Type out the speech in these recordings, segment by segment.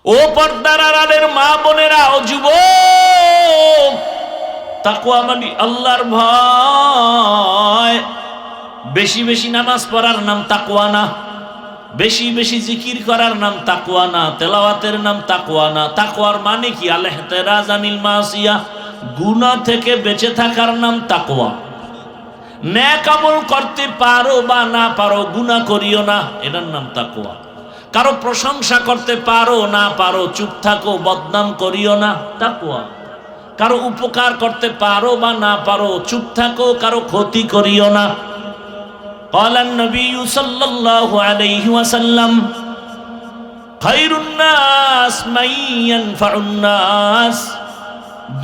ও পর্দার আড়ালের মা বোনেরা, ও যুবক, তাকওয়া মানে আল্লাহর ভয়। বেশি বেশি নামাজ পড়ার নাম তাকওয়া না, বেশি বেশি জিকির করার নাম তাকওয়া না, তেলাওয়াতের নাম তাকওয়া না। তাকওয়ার মানে কি? আল ইহতিরাজ আনিল মাসিয়া, গুনাহ থেকে বেঁচে থাকার নাম তাকওয়া। নেক আমল করতে পারো বা না পারো, গুনাহ করিও না, এটার নাম তাকওয়া। কারো প্রশংসা করতে পারো না পারো, চুপ থাকো, বদনাম করিও না, তাকওয়া। কারো উপকার করতে পারো বা না পারো, চুপ থাকো, কারো ক্ষতি করিও না। قال النبي صلى الله عليه وسلم خير الناس من ينفع الناس।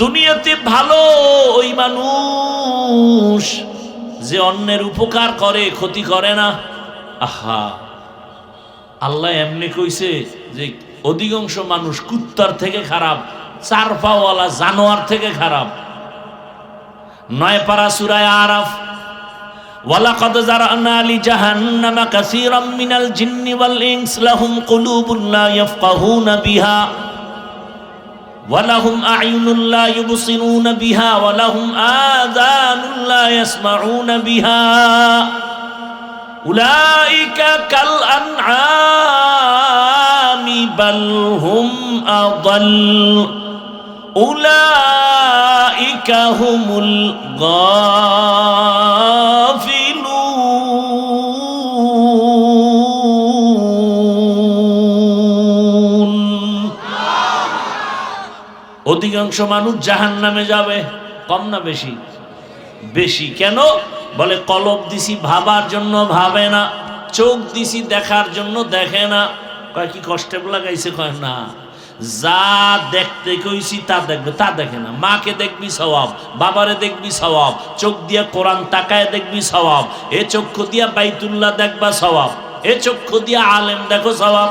দুনিয়াতে ভালো ওই মানুষ যে অন্যের উপকার করে, ক্ষতি করে না। আহা, আল্লাহ এমনি কইছে যে অধিকাংশ মানুষ কুত্তার থেকে খারাপ, চার পাওয়ালা জানোয়ার থেকে খারাপ। 9 পারা সূরা আরাফ, ওয়ালাকাদ যারানা লিজাহান্নামা কাসীরাম মিনাল জিন্নি ওয়াল ইনস লাহুম কুলুবুন লা ইয়াফকাহুনা বিহা ওয়া লাহুম আ'য়ুনুন লা ইউবসিরুনা বিহা ওয়া লাহুম আযানুন লা ইয়াসমাউনা বিহা উলাইকা কাল আনআমি বাল হুম আযাল উলাইকা হুমুল গাফিলুন। অধিকাংশ মানুষ জাহান্নামে যাবে। কম না বেশি? বেশি। কেন? বলে কলব দিছি ভাবার জন্য ভাবে না, চোখ দিছি দেখার জন্য দেখে না। কয় কি কষ্টে লাগাইছে? কয় না, যা দেখতে কইছি তা দেখবে, তা দেখে না। মাকে দেখবি সওয়াব, বাবারে দেখবি সওয়াব, চোখ দিয়া কোরআন তাকায় দেখবি সওয়াব, এ চক্ষু দিয়া বাইতুল্লাহ দেখবা সওয়াব, এ চক্ষু দিয়া আলেম দেখো সওয়াব।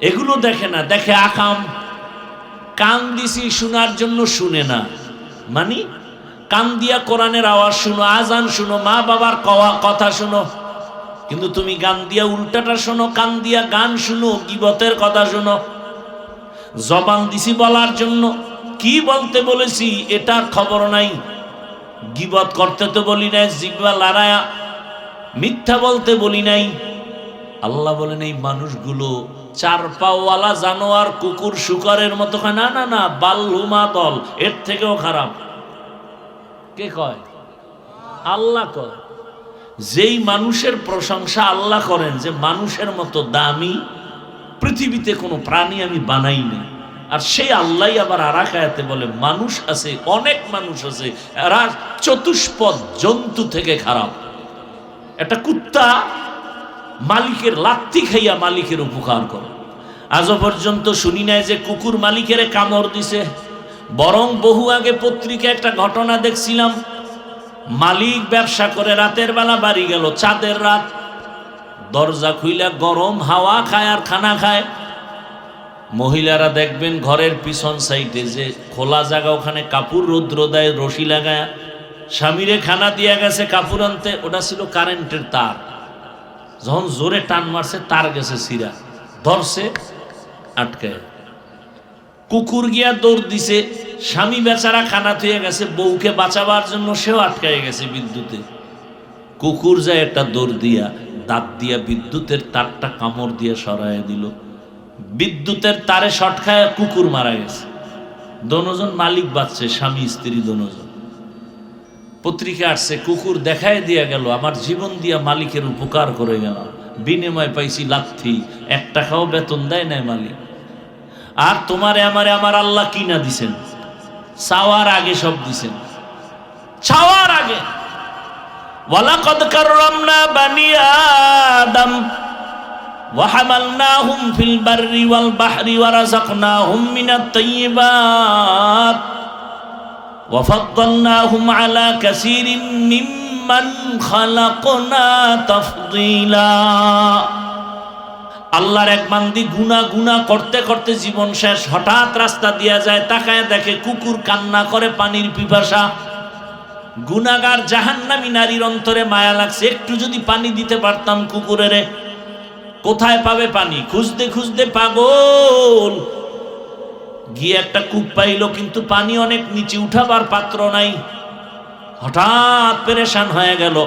এগুলো দেখে না, দেখে আকাম। কান দিছি শোনার জন্য, শুনে না। মানে কান দিয়া কোরআনের আওয়াজ শুনো, আজান শুনো, মা বাবার কথা শুনো, কিন্তু তুমি গান দিয়া উল্টাটা শোনো, কান দিয়া গান শুনো, গীবতের কথা শুনো। জবান দিছি বলার জন্য, কি বলতে বলেছি এটার খবর নাই। গীবত করতে তো বলি নাই, জিহ্বা লড়ায়া মিথ্যা বলতে বলি নাই। আল্লাহ বলেন এই মানুষগুলো চার পাওয়ালা জানোয়ার, কুকুর শুকরের মতো। না না না, বাল্লুমা দল, এর থেকেও খারাপ। কে কয়? আল্লাহ কয়। যেই মানুষের প্রশংসা আল্লাহ করেন যে মানুষের মতো দামি পৃথিবীতে কোনো প্রাণী আমি বানাই না, আর সেই আল্লাহ আবার আরেক আয়াতে বলে মানুষ আছে, অনেক মানুষ আছে, এরা চতুষ্পদ জন্তু থেকে খারাপ। একটা কুত্তা মালিকের লাত্তি খাইয়া মালিকের উপকার করে। আজও পর্যন্ত শুনি নাই যে কুকুর মালিকের কামড় দিছে। বরং বহু আগে পত্রিকা একটা ঘটনা দেখছিলাম, মালিক ব্যবসা করে রাতের বেলা বাড়ি গেল, চাঁদের রাত, দরজা খুইলা গরম হাওয়া খায় আর খানা খায়। মহিলারা দেখবেন ঘরের পিছন সাইডে যে খোলা জায়গা, ওখানে কাপড় রৌদ্র দেয় রশি লাগায়। স্বামীরে খানা দিয়া গেছে কাপড় আনতে, ওটা ছিল কারেন্টের তার। যখন জোরে টান মারছে তার গেছে সিরা, ধরছে আটকায়। কুকুর গিয়া দৌড় দিছে, স্বামী বেচারা খানা থুয়ে গেছে, বউকে বাঁচাবার জন্য সেও আটকায় গেছে বিদ্যুতে। কুকুর যায় একটা দৌড় দিয়া দাঁত দিয়া বিদ্যুতের তারটা কামড় দিয়ে সরাইয়া দিল। বিদ্যুতের তারে শর্ট খায় কুকুর মারা গেছে। দোনোজন মালিক বাঁচছে, স্বামী স্ত্রী দোনোজন। পত্রিকা আসছে, কুকুর দেখায় দিয়া গেল আমার জীবন দিয়া মালিকের উপকার করে গেলাম, বিনিময় পাইছি লাথি, 1 টাকাও বেতন দেয় নাই মালিক। আর তোমারে আমারে আমার আল্লাহ কিনা দিছেন, চাওয়ার আগে সব দিছেন, চাওয়ার আগে। ওয়ালাকাদ কাররামনা বানি আদম ওয়া হামালনাহুম ফিল বাররি ওয়াল বাহরি ওয়া রাযাকনাহুম মিনাত তাইয়্যিবাত ওয়া ফাদ্দালনাহুম আলা কাসীরিম মিম্মান খালাকনা তাফদীলা। আল্লাহর এক বান্দি গুনাহ করতে করতে জীবন শেষ, হঠাৎ রাস্তা দিয়া যায়, তাকায় দেখে কুকুর কান্না করে পানির পিপাসা। গুনাহগার জাহান্নামী নারীর অন্তরে মায়া লাগছে, একটু যদি পানি দিতে পারতাম কুকুরেরে। কোথায় পাবে পানি? খুঁজতে খুঁজতে পাগল, গিয়ে একটা কূপ পাইলো, কিন্তু পানি অনেক নিচে, উঠাবার পাত্র নাই। হঠাৎ পেরেশান হয়ে গেল,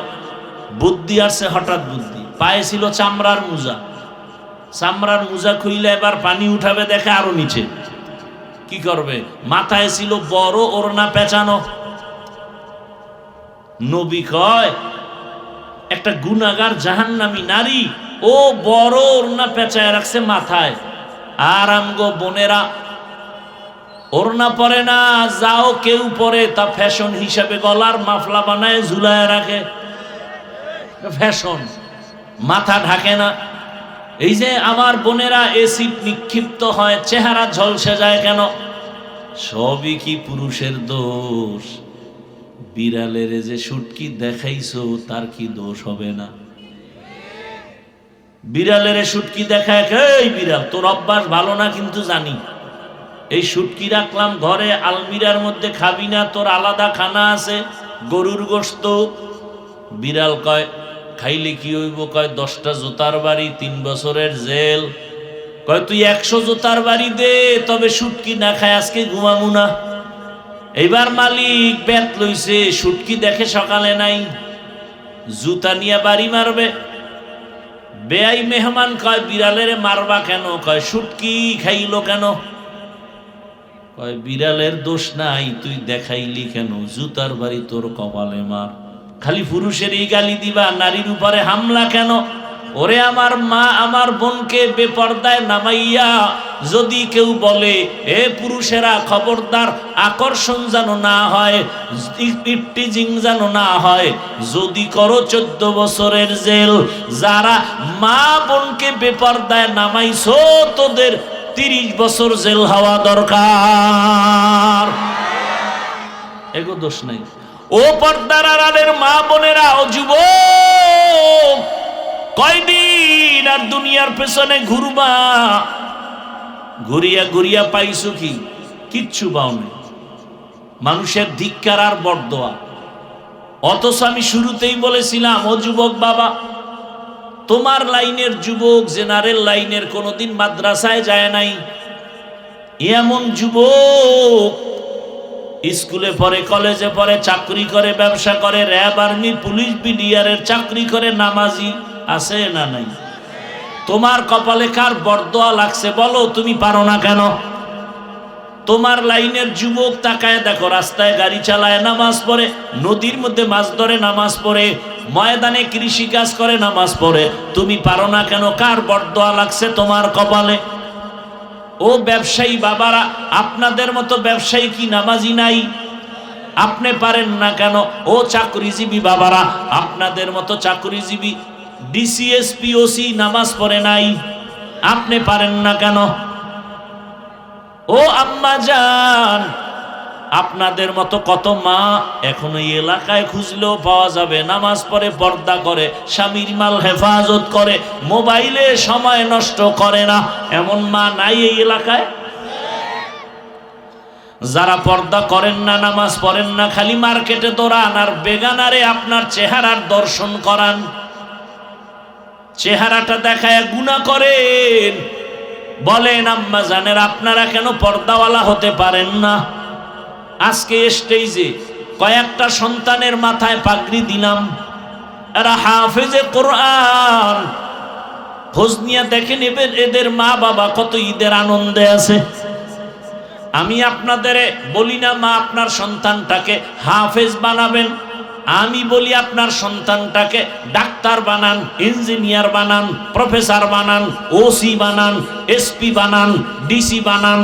বুদ্ধি আসছে, হঠাৎ বুদ্ধি। পায়ে ছিল চামড়ার মোজা, চামড়ার মোজা খুইলে এবার পানি উঠাবে, দেখে আরো নিচে। কি করবে? মাথায় ছিল বড় ওড়না পেঁচানো। নবী কয়, একটা গুনাহগার জাহান্নামী নারী ও বড় ওড়না পেঁচায় রাখছে মাথায়, আর আমগো বোনেরা ওড়না পরে না, যাও কেউ পরে তা ফ্যাশন হিসাবে গলার মাফলা বানায় ঝুলায় রাখে, ফ্যাশন, মাথা ঢাকে না। এই যে আমার বোনেরা এসিড নিক্ষিপ্ত হয়, চেহারা ঝলসে যায় কেন? সবই কি পুরুষের দোষ? বিড়ালের যে শুটকি দেখাইছো তার কি দোষ হবে না? বিড়ালের শুটকি দেখায়, এই বিড়াল তোর অভ্যাস ভালো না কিন্তু জানি, এই শুটকি রাখলাম ঘরে আলমিরার মধ্যে, খাবি না, তোর আলাদা খানা আছে, গরুর গোশত। বিড়াল কয়, খাইলে কি হইব? কয় 10টা জুতার বাড়ি, 3 বছরের জেল। কয় তুই 100 জুতার বাড়ি দে, তবে শুটকি না খায় আজকে ঘুমামু না। এইবার মালিক বেত লইছে, শুটকি দেখে সকালে নাই, জুতা নিয়ে বাড়ি মারবে। বেয়াই মেহমান কয়, বিড়ালের মারবা কেন? কয় শুটকি খাইলো কেন? কয় বিড়ালের দোষ নাই, তুই দেখাইলি কেন? জুতার বাড়ি তোর কপালে মার। খালি পুরুষেরই গালি দিবা, নারীর উপরে হামলা কেন? ওরে আমার মা, আমার বোনকে বেপর্দায় নামাইয়া যদি কেউ বলে, এ পুরুষেরা খবরদার, আকর্ষণ যেন না হয়, ইফটিজিং যেন না হয়, যদি করো 14 বছরের জেল। যারা মা বোনকে বেপর্দায় নামাইছো, তোদের 30 বছর জেল হওয়া দরকার। এগো দোষ নাই। ও পর্দার আড়ালের মা বোনেরা, ও যুবক, কয়দিন আর দুনিয়ার পেছনে ঘুরবা? ঘুরিয়া ঘুরিয়া পাইছো কি? কিচ্ছু পাও নাই। মানুষের ধিক্কার আর বরদোয়া। অথচ আমি শুরুতেই বলেছিলাম, ও যুবক বাবা, তোমার লাইনের যুবক, জেনারেল লাইনের কোনোদিন মাদ্রাসায় যায় নাই এমন যুবক, স্কুলে পড়ে, কলেজে পড়ে, চাকরি করে, ব্যবসা করে, র্যাব, আর্মি, পুলিশ, বিডিআরের চাকরি করে, নামাজি আছে না নাই? তোমার কপালে কার বরদোয়া লাগছে বলো? তুমি পারো না কেন? তোমার লাইনের যুবক তাকায় দেখো, রাস্তায় গাড়ি চালায়, নামাজ পড়ে, নদীর মধ্যে মাছ ধরে, নামাজ পড়ে, ময়দানে কৃষি কাজ করে, নামাজ পড়ে। তুমি পারো না কেন? কার বরদোয়া লাগছে তোমার কপালে? ও ব্যবসায়ী বাবারা, আপনাদের মতো ব্যবসায়ী কি নামাজি নাই? আপনি পারেন না কেন? ও চাকরিজীবী বাবারা, আপনাদের মতো চাকরিজীবী ডিসিএসপি, ওসি নামাজ পড়ে নাই, আপনি পারেন না কেন? ও আম্মা জান, আপনাদের মতো কত মা এখনো এই এলাকায় খুঁজলেও পাওয়া যাবে, নামাজ পড়ে, পর্দা করে, স্বামীর মাল হেফাজত করে, মোবাইলে সময় নষ্ট করে না, এমন মা নাই এই এলাকায়? যারা পর্দা করেন না, নামাজ পড়েন না, খালি মার্কেটে দৌড়ান আর বেগানারে আপনার চেহারার দর্শন করান, চেহারাটা দেখায় গুনাহ করেন। বলেন আম্মা জানেরা, আপনারা কেন পর্দাওয়ালা হতে পারেন না? আজকে স্টেজে কয়েকটা সন্তানের মাথায় পাগড়ি দিলাম, এরা হাফেজে কোরআন। খোঁজ নিয়ে দেখেন এদের মা বাবা কত ঈদের আনন্দে আছে। আমি আপনাদের বলি না মা আপনার সন্তানটাকে হাফেজ বানাবেন, আমি বলি আপনার সন্তানটাকে ডাক্তার বানান, ইঞ্জিনিয়ার বানান, প্রফেসর বানান, ওসি বানান, এসপি বানান, ডিসি বানান,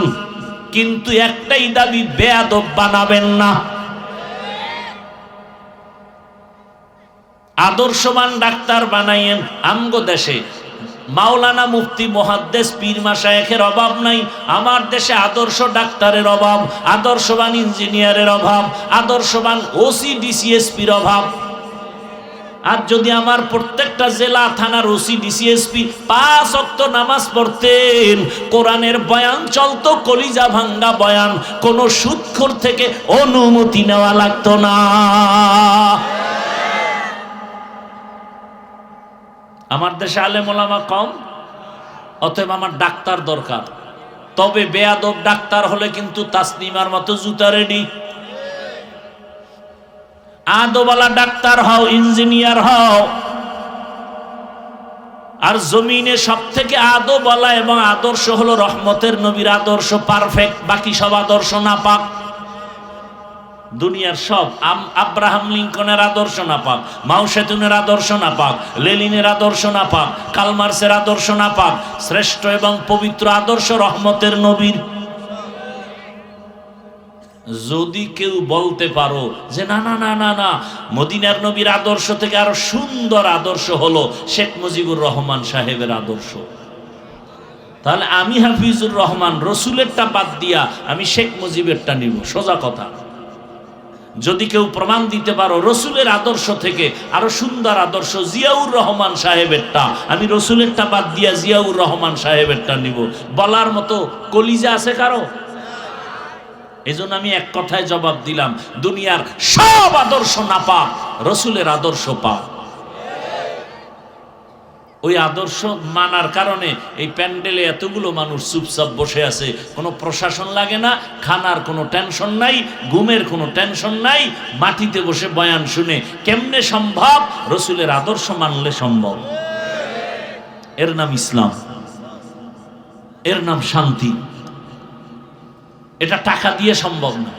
কিন্তু একটাই দাবি, বেয়াদব বানাবেন না। আদর্শবান ডাক্তার বানাইয়েন। আমগো দেশে মাওলানা, মুফতি, মুহাদ্দিস, পীর মাশায়েখের অভাব নাই। আমার দেশে আদর্শ ডাক্তারের অভাব, আদর্শবান ইঞ্জিনিয়ারের অভাব, আদর্শবান ওসি, ডিসিএসপির অভাব। আর যদি আমার প্রত্যেকটা জেলা থানার ওসি, ডিসিএসপি 5 ওয়াক্ত নামাজ পড়তেন, কোরআনের বয়ান চলতো, কলিজা ভাঙ্গা বয়ান, কোন সুদখোর থেকে অনুমতি নেওয়া লাগতো না। আমার দেশে আলেম ওলামা কম, অতএব আমার ডাক্তার দরকার। তবে বেয়াদব ডাক্তার হলে কিন্তু তাসলিমার মতো জুতা রেডি। আদবওয়ালা ডাক্তার হও, ইঞ্জিনিয়ার হও। আর জমিনে সব থেকে আদবওয়ালা এবং আদর্শ হলো রহমতের নবীর আদর্শ, পারফেক্ট। বাকি সব আদর্শ নাপাক। দুনিয়ার সব আব্রাহাম লিঙ্কনের আদর্শ নাপাক, মাও সেতুনের আদর্শ নাপাক, লেনিনের আদর্শ নাপাক, কালমার্সের আদর্শ নাপাক। শ্রেষ্ঠ এবং পবিত্র আদর্শ রহমতের নবীর। যদি কেউ বলতে পারো যে না না না না না, মদিনার নবীর আদর্শ থেকে আরো সুন্দর আদর্শ হলো শেখ মুজিবুর রহমান সাহেবের আদর্শ, তাহলে আমি হাফিজুর রহমান রসুলেরটা বাদ দিয়া আমি শেখ মুজিবেরটা নিব। সোজা কথা। যদি কেউ প্রমাণ দিতে পারো রসুলের আদর্শ থেকে আরো সুন্দর আদর্শ জিয়াউর রহমান সাহেবেরটা, আমি রসুলেরটা বাদ দিয়া জিয়াউর রহমান সাহেবেরটা নিব। বলার মতো কলিজা আছে কারো? এজন্য আমি এক কথায় জবাব দিলাম, দুনিয়ার সব আদর্শ নাপাক, রসুলের আদর্শ পাক। ওই আদর্শ মানার কারণে এই প্যান্ডেলে এতগুলো মানুষ চুপচাপ বসে আছে। কোনো প্রশাসন লাগে না, খানার কোনো টেনশন নাই, ঘুমের কোনো টেনশন নাই, মাটিতে বসে বয়ান শুনে। কেমনে সম্ভব? রসুলের আদর্শ মানলে সম্ভব। এর নাম ইসলাম, এর নাম শান্তি। এটা টাকা দিয়ে সম্ভব না,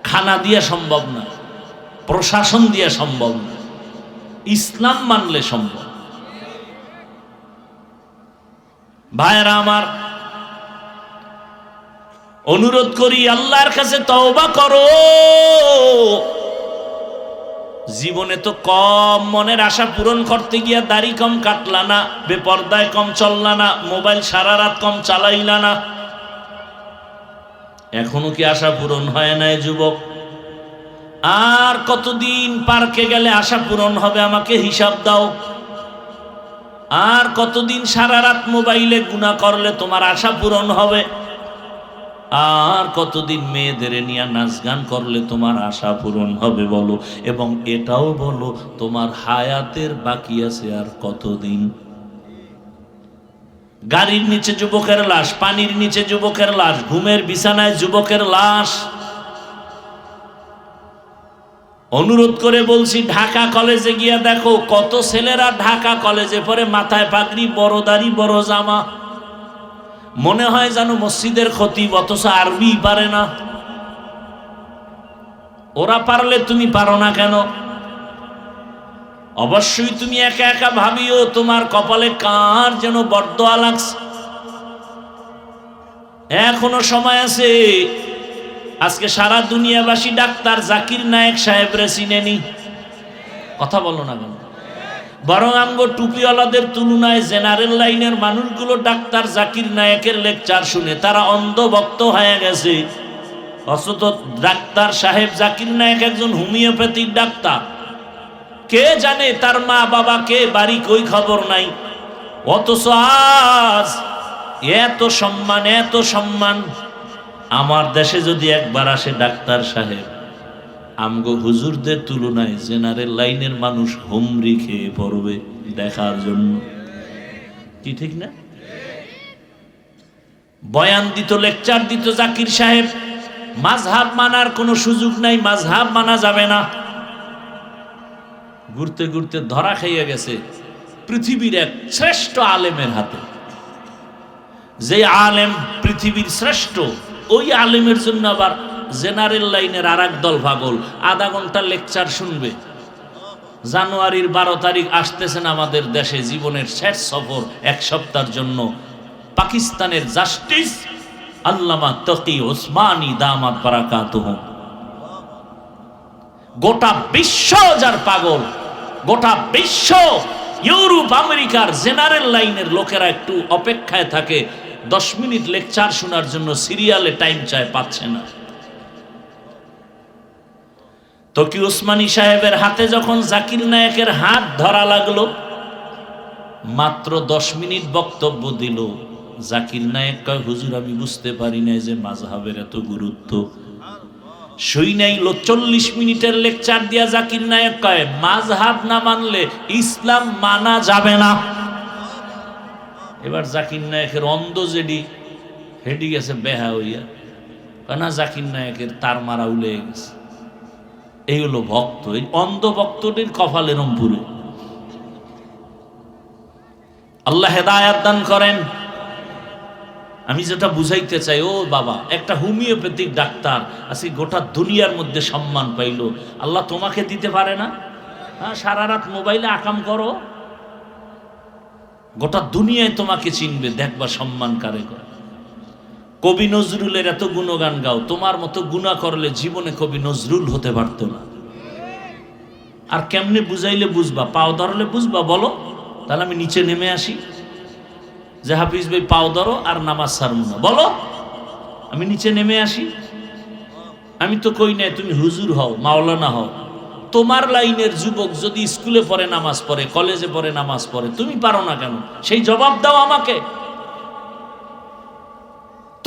খানা দিয়ে সম্ভব না, প্রশাসন দিয়ে সম্ভব না। ইসলাম মানলে সম্ভব। ভাইরা আমার, অনুরোধ করি আল্লাহর কাছে তওবা করো। জীবনে তো কম মনের আশা পূরণ করতে গিয়া দাড়ি কম কাটলা না, বেপর্দায় কম চললা না, মোবাইল সারা রাত কম চালাইলা না। এখনো কি আশা পূরণ হয় নাই যুবক? আর কতদিন পার্কে গেলে আশা পূরণ হবে? আমাকে হিসাব দাও। আর কতদিন সারা রাত মোবাইলে গুনাহ করলে তোমার আশা পূরণ হবে? আর কতদিন মেয়েদের নিয়ে নাচ গান করলে তোমার আশা পূরণ হবে বলো? এবং এটাও বলো তোমার হায়াতের বাকি আছে আর কতদিন? গাড়ির নিচে যুবকের লাশ, পানির নিচে যুবকের লাশ, ঘুমের বিছানায় যুবকের লাশ। অনুরোধ করে বলছি, ঢাকা কলেজে গিয়া দেখো কত ছেলেরা ঢাকা কলেজে পড়ে, মাথায় পাগড়ি, বড় দাড়ি, বড় জামা, মনে হয় যেন মসজিদের খতিব, অথচ আরবি পারে না। ওরা পারলে তুমি পারো না কেন? অবশ্যই তুমি একা একা ভাবিও তোমার কপালে কার যেন বরদোয়া লাগছে। এখনো সময় আছে। আজকে সারা দুনিয়াবাসী ডাক্তার জাকির নায়েক সাহেবরে চিনেনি। কথা বলো না কেন? বরং আমগো টুপিওয়ালাদের তুলনায় জেনারেল লাইনের মানুষগুলো ডাক্তার জাকির নায়েকের লেকচার শুনে তারা অন্ধভক্ত হয়ে গেছে। অথচ ডাক্তার সাহেব জাকির নায়েক একজন হোমিওপ্যাথিক ডাক্তার। কে জানে তার মা বাবা কে, বাড়ি কই, খবর নাই। অথচ আজ এত সম্মান, এত সম্মান। আমার দেশে যদি একবার আসে ডাক্তার সাহেব, আমগো হুজুরদের তুলনায় জেনারেল লাইনের মানুষ হুমড়ি খেয়ে পড়বে দেখার জন্য। কি ঠিক না? বয়ান দিত, লেকচার দিত জাকির সাহেব। মাযহাব মানার কোনো সুযোগ নাই, মাযহাব মানা যাবে না। ঘুরতে ঘুরতে ধরা খাইয়া গেছে পৃথিবীর এক শ্রেষ্ঠ আলেমের হাতে। যে আলেম পৃথিবীর শ্রেষ্ঠ, ওই আলেমের জন্য আবার জেনারেল লাইনের আর এক দল পাগল আধা ঘন্টা লেকচার শুনবে। জানুয়ারির 12 তারিখ আসতেছেন আমাদের দেশে, জীবনের শেষ সফর, এক সপ্তাহের জন্য। পাকিস্তানের জাস্টিস আল্লামা তকি ওসমানী দামাত বারাকাতুহু। গোটা বিশ্ব যার পাগল, গোটা বিশ্ব, ইউরোপ আমেরিকার জেনারেল লাইনের লোকেরা একটু অপেক্ষায় থাকে 10 মিনিট লেকচার শোনার জন্য, সিরিয়ালে টাইম চায়, পাচ্ছে না। তকি ওসমানী সাহেবের হাতে যখন জাকির নায়েকের হাত ধরা লাগলো, মাত্র 10 মিনিট বক্তব্য দিল। জাকির নায়েক কয়, হুজুর আমি বুঝতে পারি না যে মাযহাবের এত গুরুত্ব। শুই নাইল 40 মিনিটের লেকচার দিয়া জাকির নায়েক কয়, মাযহাব না মানলে ইসলাম মানা যাবে না। এবার জাকির নায়কের অন্ধ যেডি হেডি গেছে বেহা হইয়া, কেন জাকির নায়কের তার মারা উলে গেছে। এই হলো ভক্ত, এই অন্ধ ভক্তটির কপালে রংপুরে। আল্লাহ হেদায়াত দান করেন। আমি যেটা বুঝাইতে চাই, ও বাবা, একটা হোমিওপ্যাথিক ডাক্তার আজকে গোটা দুনিয়ার মধ্যে সম্মান পাইল, আল্লাহ তোমাকে দিতে পারে না? হ্যাঁ, সারা রাত মোবাইলে আকাম করো, গোটা দুনিয়ায় তোমাকে চিনবে, দেখবা সম্মান কারে করে। কবি নজরুলের এত গুণগান গাও, তোমার মতো গুণা করলে জীবনে কবি নজরুল হতে পারতো না। আর কেমনে বুঝাইলে বুঝবা? পাও ধরলে বুঝবা? বলো, তাহলে আমি নিচে নেমে আসি, যে হাফিজ ভাই পাও ধরো আর নামাজ ছাড়বো না, বলো আমি নিচে নেমে আসি। আমি তো কই নাই তুমি হুজুর হও, মাওলানা হও। তোমার লাইনের যুবক যদি স্কুলে পড়ে নামাজ পড়ে, কলেজে পড়ে নামাজ পড়ে, তুমি পারো না কেন? সেই জবাব দাও আমাকে।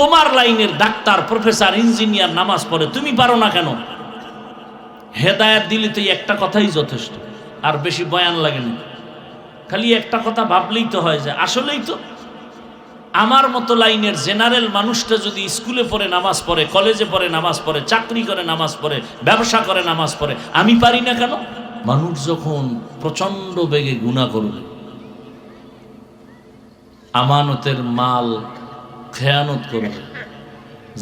তোমার লাইনের ডাক্তার, প্রফেসর, ইঞ্জিনিয়ার নামাজ পড়ে, তুমি পারো না কেন? হেদায়েত দিলে তো একটা কথাই যথেষ্ট, আর বেশি বয়ান লাগে না। খালি একটা কথা ভাবলেই তো হয়, যে আসলেই তো আমার মতো লাইনের জেনারেল মানুষটা যদি স্কুলে পড়ে নামাজ পড়ে, কলেজে পড়ে নামাজ পড়ে, চাকরি করে নামাজ পড়ে, ব্যবসা করে নামাজ পড়ে, আমি পারি না কেন? মানুষ যখন প্রচন্ড বেগে গুনাহ করবে, আমানতের মাল খেয়ানত করবে,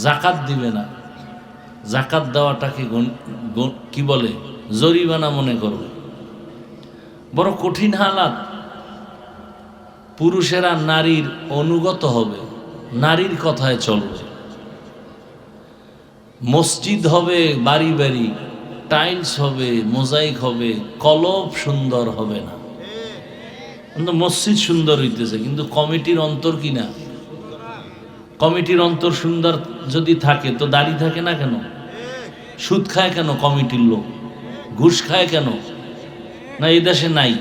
জাকাত দিবে না, জাকাত দেওয়াটাকে কি বলে, জরিমানা মনে করবে, বড় কঠিন হালাত। পুরুষেরা নারীর অনুগত হবে, নারীর কথায় চলবে, মসজিদ হবে বাড়ি বাড়ি, টাইলস হবে, মোজাইক হবে, কলব সুন্দর হবে না। কিন্তু মসজিদ সুন্দর হইতেছে, কিন্তু কমিটির অন্তর কি না? কমিটির অন্তর সুন্দর যদি থাকে তো দাড়ি থাকে না কেন? সুদ খায় কেন কমিটির লোক? ঘুষ খায় কেন? না এই দেশে নাই?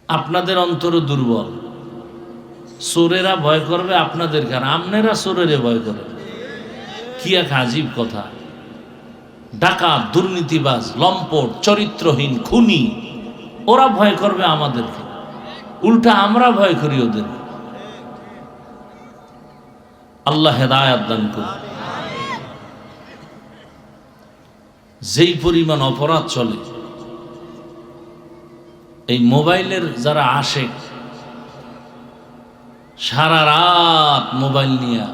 আপনাদের অন্তর দুর্বল, চোরেরা ভয় করবে আপনাদেরকে, আর আপনারা চোরেরে ভয় করে। কি এক আজীব কথা! ডাকাত, দুর্নীতিবাজ, লম্পট, চরিত্রহীন, খুনি, ওরা ভয় করবে আমাদেরকে, উল্টা আমরা ভয় করি ওদের। আল্লাহ হেদায়াত দান করুন। যেই পরিমাণ অপরাধ চলে, এই মোবাইলের যারা আশেক, সারা রাত মোবাইল নিয়ে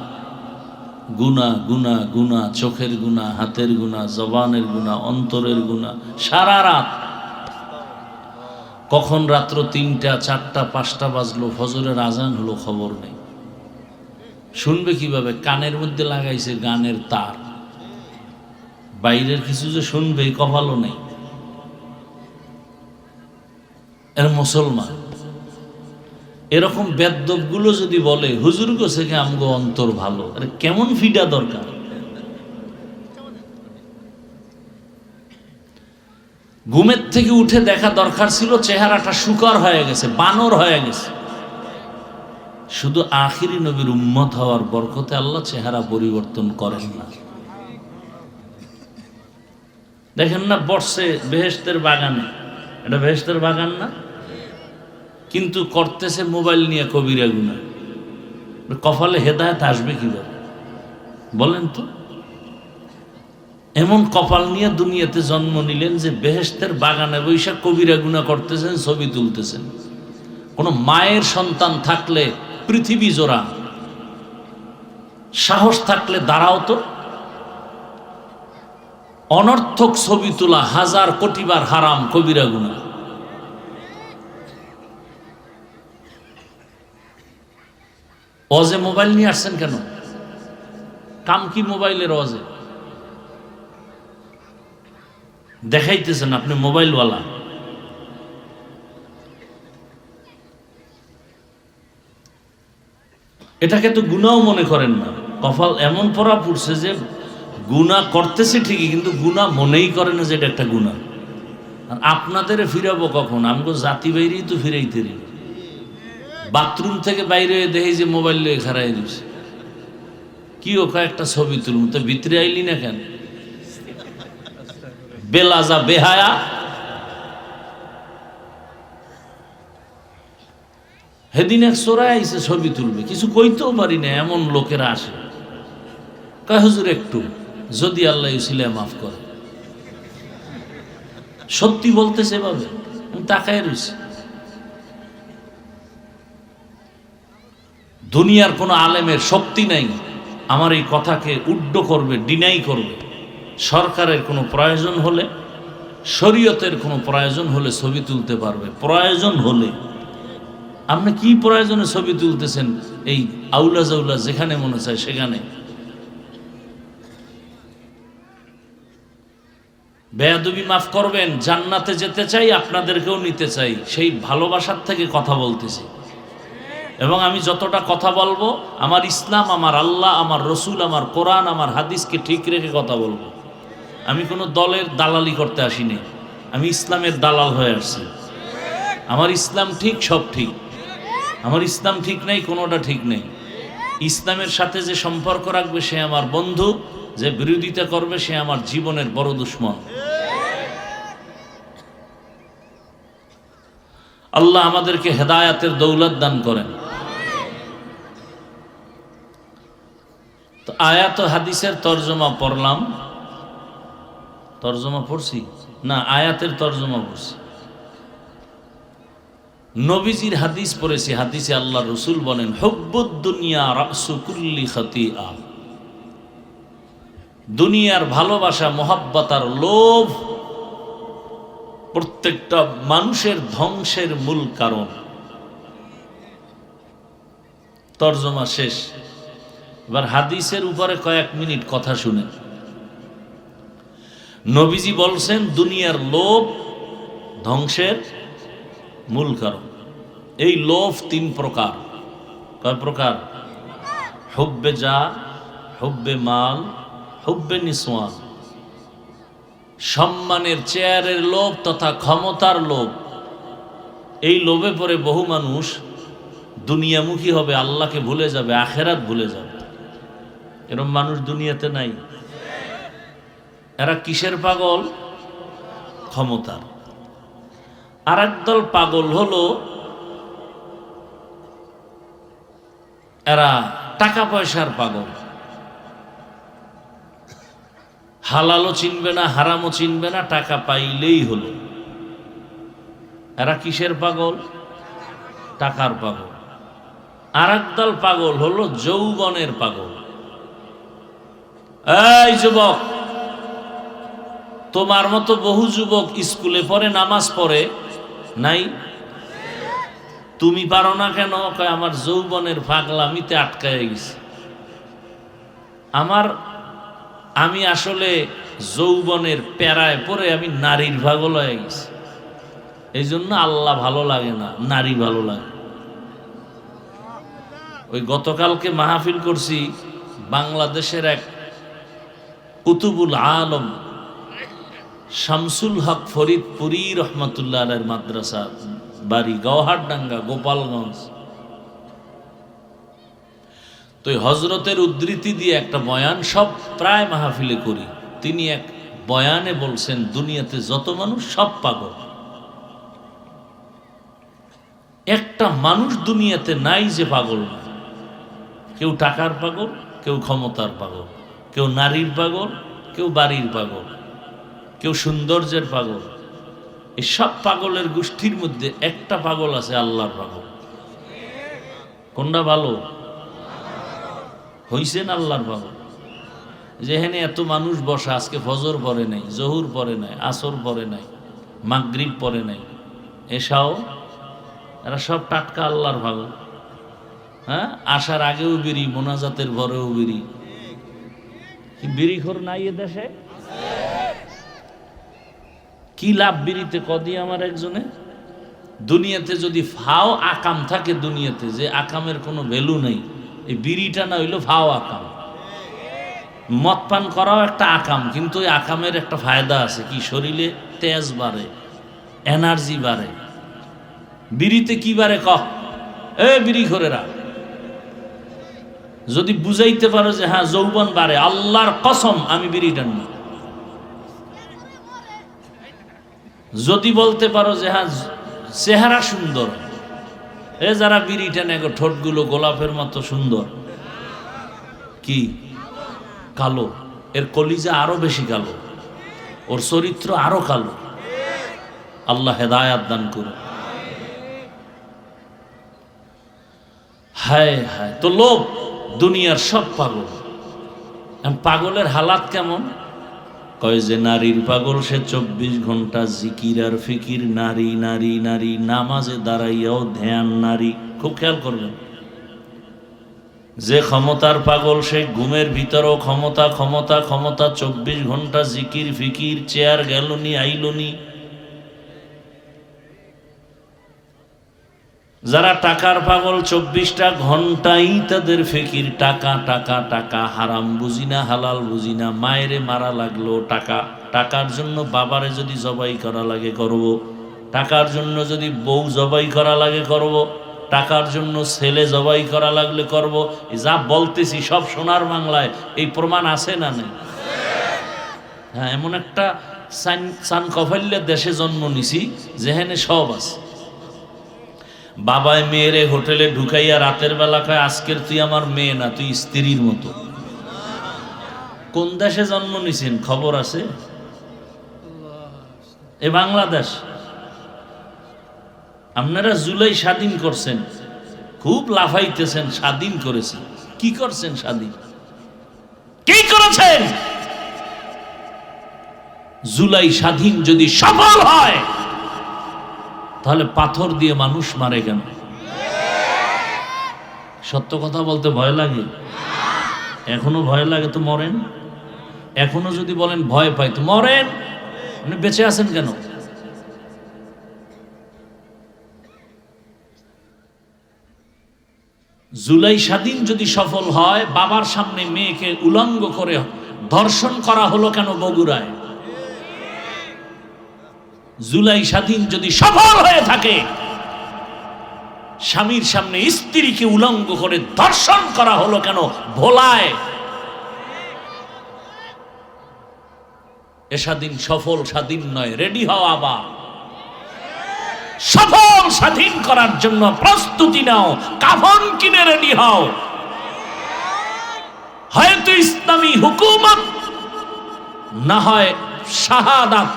গুনাহ গুনাহ গুনাহ, চোখের গুনাহ, হাতের গুনাহ, জবানের গুনাহ, অন্তরের গুনাহ, সারা রাত। কখন রাত্র 3টা 4টা 5টা বাজলো, ফজরের আজান হলো, খবর নেই। শুনবে কিভাবে? কানের মধ্যে লাগাইছে গানের তার, বাইরের কিছু যে শুনবে কপালও নেই। এর মুসলমান এরকম বেদ্যপগুলো যদি বলে হুজুর গোছে আমগো অন্তর ভালো, আরে কেমন ফিডা দরকার? ঘুমের থেকে উঠে দেখা দরকার ছিল চেহারাটা শুকর হয়ে গেছে, বানর হয়ে গেছে। শুধু আখিরি নবীর উম্মত হওয়ার বরকতে আল্লাহ চেহারা পরিবর্তন করেন না। দেখেন না, বর্ষে বেহেশতের বাগানে, এটা বেহেশতের বাগান না, কিন্তু করতেছে মোবাইল নিয়ে কবিরা গুনাহ। কপালে হেদায়েত আসবে কিভাবে বলেন তো? এমন কপাল নিয়ে দুনিয়াতে জন্ম নিলেন যে বেহেশতের বাগানে বৈশাখ কবিরা গুনাহ করতেছেন, ছবি তুলতেছেন। কোন মায়ের সন্তান থাকলে পৃথিবী জোড়া সাহস থাকলে দাঁড়াও তো। অনর্থক ছবি তোলা 1000 কোটি বার হারাম, কবিরা গুনাহ। ওয়াজে মোবাইল নিয়ে আসছেন কেন? কাম কি মোবাইলের ওয়াজে? দেখাইতেছেন আপনি মোবাইলওয়ালা। এটাকে তো গুনাহও মনে করেন না। কপাল এমন পড়া পড়ছে যে গুনাহ করতেছে ঠিকই, কিন্তু গুনাহ মনেই করে না যে এটা একটা গুনাহ। আর আপনাদের ফিরাবো কখন? আমগো জাতি বাইরেই তো ফিরাইতে রি। বাথরুম থেকে বাইরে দেখি যে মোবাইল লয়ে খারাই দিচ্ছে, কি ও একটা ছবি তুলুন, তো ভিতরে আইলি না কেন? বেলাজা বেহায়া। সেদিন এক চোরাই আইসে ছবি তুলবে, কিছু কইতেও পারি না, এমন লোকেরা আসে। কয় হুজুর একটু, যদি আল্লাহ ইসলে মাফ করে। সত্যি বলতেছে এভাবে, আমি তাকায় রয়েছি। দুনিয়ার কোনো আলেমের শক্তি নাই আমার এই কথাকে উড্ড করবে, ডিনাই করবে। সরকারের কোনো প্রয়োজন হলে, শরীয়তের কোনো প্রয়োজন হলে ছবি তুলতে পারবে, প্রয়োজন হলে। আপনি কি প্রয়োজনে ছবি তুলতেছেন এই আউলা জাউলা যেখানে মনে চায় সেখানে? বেয়াদবি মাফ করবেন, জান্নাতে যেতে চাই, আপনাদেরকেও নিতে চাই, সেই ভালোবাসার থেকে কথা বলতেছি। এবং আমি যতটা কথা বলবো, আমার ইসলাম, আমার আল্লাহ, আমার রসুল, আমার কোরআন, আমার হাদিসকে ঠিক রেখে কথা বলবো। আমি কোনো দলের দালালি করতে আসিনি, আমি ইসলামের দালাল হয়ে আসছি। আমার ইসলাম ঠিক, সব ঠিক। আমার ইসলাম ঠিক নেই, কোনোটা ঠিক নেই। ইসলামের সাথে যে সম্পর্ক রাখবে সে আমার বন্ধু, যে বিরোধিতা করবে সে আমার জীবনের বড় দুশ্মন। আল্লাহ আমাদেরকে হেদায়াতের দৌলত দান করেন। তো আয়াত হাদিসের তর্জমা পড়লাম, তর্জমা পড়ছি না, আয়াতের তর্জমা পড়ছি। নবীজির হাদিস পড়েছি। হাদিসে আল্লাহ রসুল বলেন, হুব্বুদ দুনিয়া রাসু কুল্লি খাতিআ। দুনিয়ার ভালোবাসা, মোহাব্বত আর লোভ প্রত্যেকটা মানুষের ধ্বংসের মূল কারণ। তর্জমা শেষ। এবার হাদিসের উপরে কয়েক মিনিট কথা শুনে। নবীজি বলছেন দুনিয়ার লোভ ধ্বংসের মূল কারণ। এই লোভ তিন প্রকার। কয় প্রকার? হুব্বে যা, হুব্বে মাল, হুব্বে নিসওয়ান। সম্মানের, চেয়ারের লোভ তথা ক্ষমতার লোভ। এই লোভে পড়ে বহু মানুষ দুনিয়ামুখী হবে, আল্লাহকে ভুলে যাবে, আখেরাত ভুলে যাবে। এরকম মানুষ দুনিয়াতে নাই। এরা কিসের পাগল? ক্ষমতার। আর একদল পাগল হলো এরা টাকা পয়সার পাগল। হালালও চিনবে না, হারামও চিনবে না, টাকা পাইলেই হলো। এরা কিসের পাগল? টাকার পাগল। আর একদল পাগল হলো যৌবনের পাগল। এই যুবক, তোমার মতো বহু যুবক স্কুলে পড়ে, নামাজ পড়ে নাই, তুমি পারো না কেন? কয় আমার যৌবনের পাগলামিতে আটকায় গেছে। আমি আসলে যৌবনের প্যারায় পড়ে আমি নারীর পাগল হয়ে গেছি। এই জন্য আল্লাহ ভালো লাগে না, নারী ভালো লাগে। ওই গতকালকে মাহফিল করছি, বাংলাদেশের এক কুতুবুল আলম শামসুল হক ফরিদপুরি রহমতুল্লাহ আলাইহির মাদ্রাসা, বাড়ি গওহারডাঙ্গা, গোপালগঞ্জ। তো হজরতের উদ্ধৃতি দিয়ে একটা বয়ান সব প্রায় মাহফিলে করি। তিনি এক বয়ানে বলছেন দুনিয়াতে যত মানুষ সব পাগল। একটা মানুষ দুনিয়াতে নাই যে পাগল না। কেউ টাকার পাগল, কেউ ক্ষমতার পাগল, কেউ নারীর পাগল, কেউ বাড়ির পাগল, কেউ সৌন্দর্যের পাগল। এই সব পাগলের গোষ্ঠীর মধ্যে একটা পাগল আছে, আল্লাহর পাগল। কোনটা ভালো? হইছেন আল্লাহর পাগল। যেখানে এত মানুষ বসা, আজকে ফজর পড়ে নাই, জহুর পড়ে নাই, আসর পড়ে নাই, মাগরিব পড়ে নাই, এশাও, এরা সব টাটকা আল্লাহর পাগল। হ্যাঁ, আসার আগেও বিড়ি, মোনাজাতের পরেও বিড়ি। কি বিড়িখোর নাই এ দেশে? কি লাভ বিড়িতে? কদি আমার একজনে, দুনিয়াতে যদি ফাও আকাম থাকে, দুনিয়াতে যে আকামের কোনো ভ্যালু নেই, এই বিড়িটা না হইলো ফাও আকাম। মদ পান করাও একটা আকাম, কিন্তু ওই আকামের একটা ফায়দা আছে, কি শরীরে তেজ বাড়ে, এনার্জি বাড়ে। বিড়িতে কি বাড়ে কহ? বিড়ি খোরেরা যদি বুঝাইতে পারো যে হ্যাঁ যৌবন বাড়ে, আল্লাহর কসম আমি বিড়ি টানি। যদি বলতে পারো যে হ্যাঁ চেহারা সুন্দর, এ যারা বিড়ি টেনে গো, ঠোঁটগুলো গোলাপের মতো সুন্দর, কি কালো, এর কলিজা আরো বেশি কালো, ওর চরিত্র আরো কালো। আল্লাহ হেদায়াত দান করুন। হায় হায়, তো লোভ দুনিয়ার সব পাগল। পাগলের হালাত কেমন? কয় যে নারীর পাগল সে 24 ঘন্টা জিকির আর ফিকির, নারী নারী নারী, নামাজে দাঁড়াইয়াও ধ্যান নারী। খুব খেয়াল করবেন। যে ক্ষমতার পাগল সে ঘুমের ভিতরেও ক্ষমতা ক্ষমতা ক্ষমতা, 24 ঘন্টা জিকির ফিকির, চেয়ার গেলনি আইলনি। যারা টাকার পাগল 24টা ঘন্টাই তাদের ফিকির, টাকা টাকা টাকা, হারাম বুঝি না হালাল বুঝি না, মায়েরে মারা লাগলো টাকা, টাকার জন্য বাবারে যদি জবাই করা লাগে করব, টাকার জন্য যদি বউ জবাই করা লাগে করব, টাকার জন্য ছেলে জবাই করা লাগলে করব। যা বলতেছি সব সোনার বাংলায়, এই প্রমাণ আছে না নেই? হ্যাঁ, এমন একটা সান কফাইল্যের দেশে জন্ম নিছি যেখানে সব আছে। বাবায় মেয়েরে হোটেলে ঢুকাইয়া রাতের বেলা কয়, আজকের তুই আমার মেয়ে না, তুই স্ত্রীর মতো। কোন দেশে জন্ম নিছেন খবর আছে? এ বাংলাদেশ। আপনারা জুলাই স্বাধীন করছেন, খুব লাফাইতেছেন, স্বাধীন করেছেন। কি করছেন স্বাধীন? কি করেছেন? জুলাই স্বাধীন যদি সফল হয় তাহলে পাথর দিয়ে মানুষ মারে কেন? সত্য কথা বলতে ভয় লাগে? এখনো ভয় লাগে তো মরেন। এখনো যদি বলেন ভয় পাই তো মরেন। আপনি বেঁচে আছেন কেন? জুলাই স্বাধীন যদি সফল হয়, বাবার সামনে মেয়েকে উলঙ্গ করে ধর্ষণ করা হলো কেন বগুড়ায়? জুলাই স্বাধীন যদি সফল হয়ে থাকে, স্বামীর সামনে স্ত্রীকে উলঙ্গ করে ধর্ষণ করা হলো কেন ভোলায়? এ স্বাধীন সফল স্বাধীন নয়। রেডি হও, আবার সফল স্বাধীন করার জন্য প্রস্তুতি নাও, কাফন কিনে রেডি হও। হয়তো ইসলামী হুকুমত, না হয় শাহাদাত।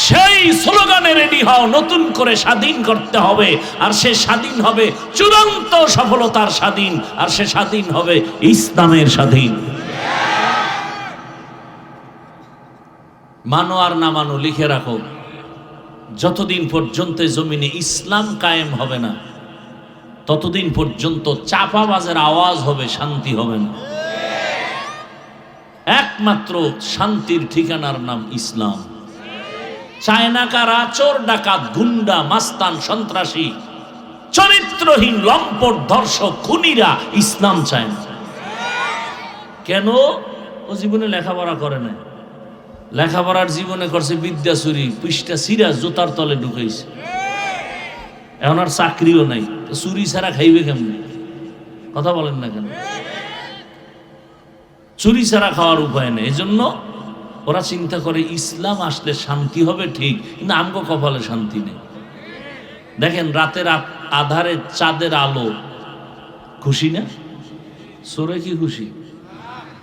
সেই স্লোগানে রেডি হও। নতুন করে স্বাধীন করতে হবে, আর সে স্বাধীন হবে চূড়ান্ত সফলতার স্বাধীন, আর সে স্বাধীন হবে ইসলামের স্বাধীন। মানো আর না মানো, লিখে রাখো, যতদিন পর্যন্ত জমিনে ইসলাম কায়েম হবে না ততদিন পর্যন্ত চাপাবাজের আওয়াজ হবে, শান্তি হবে না। একমাত্র শান্তির ঠিকানার নাম ইসলাম। চায়না কারা? চোর ডাকাত গুন্ডা মাস্তান সন্ত্রাসী চরিত্রহীন লম্পট ধর্ষক খুনিরা ইসলাম চায় না। কেন? ও জীবনে লেখাপড়া করে না। লেখাপড়ার জীবনে করছে বিদ্যা চুরি, পৃষ্ঠা সিরা জোতার তলে ঢুকাইছে। এখন আর চাকরিও নাই, চুরি ছাড়া খাইবে কেমন? কথা বলেন না কেন? চুরি ছাড়া খাওয়ার উপায় নেই। এজন্য ওরা চিন্তা করে ইসলাম আসলে শান্তি হবে, ঠিক, কিন্তু আমগো কপালে শান্তি নেই। দেখেন, রাতের আধারে চাঁদের আলো, খুশি না? সোরে কি খুশি?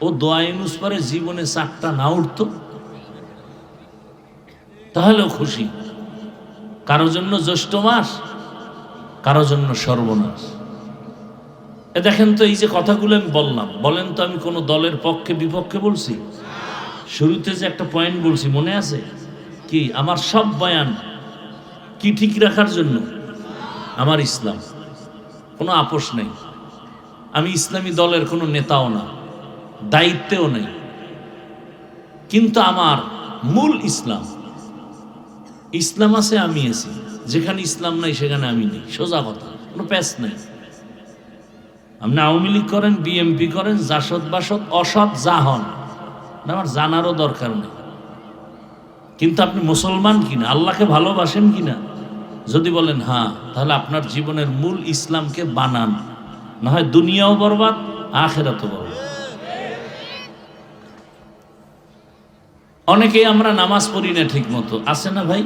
ও দোয়া ইউনুস পরে জীবনে চাকটা না উঠতো তাহলেও খুশি। কারো জন্য জ্যৈষ্ঠ মাস, কারো জন্য সর্বনাশ। এ দেখেন তো, এই যে কথাগুলো আমি বললাম, বলেন তো আমি কোনো দলের পক্ষে বিপক্ষে বলছি? শুরুতে যে একটা পয়েন্ট বলছি মনে আছে কি? আমার সব বয়ান কি ঠিক রাখার জন্য? আমার ইসলাম, কোনো আপোষ নেই। আমি ইসলামী দলের কোনো নেতাও না, দায়িত্বেও নেই, কিন্তু আমার মূল ইসলাম। ইসলাম আছে, আমি আছি। যেখানে ইসলাম নাই সেখানে আমি নেই। সোজা কথা, কোনো প্যাচ নেই। আপনি আওয়ামী লীগ করেন, বিএমপি করেন, জাসদ বাসদ অসৎ যা হন, আমার জানারও দরকার নেই। কিন্তু আপনি মুসলমান কিনা, আল্লাহকে ভালোবাসেন কিনা, যদি বলেন হ্যাঁ, তাহলে আপনার জীবনের মূল ইসলামকে বানান, না হয় দুনিয়াও বরবাদ, আখিরাতও বরবাদ। অনেকেই আমরা নামাজ পড়ি না ঠিক মতো, আছে না ভাই?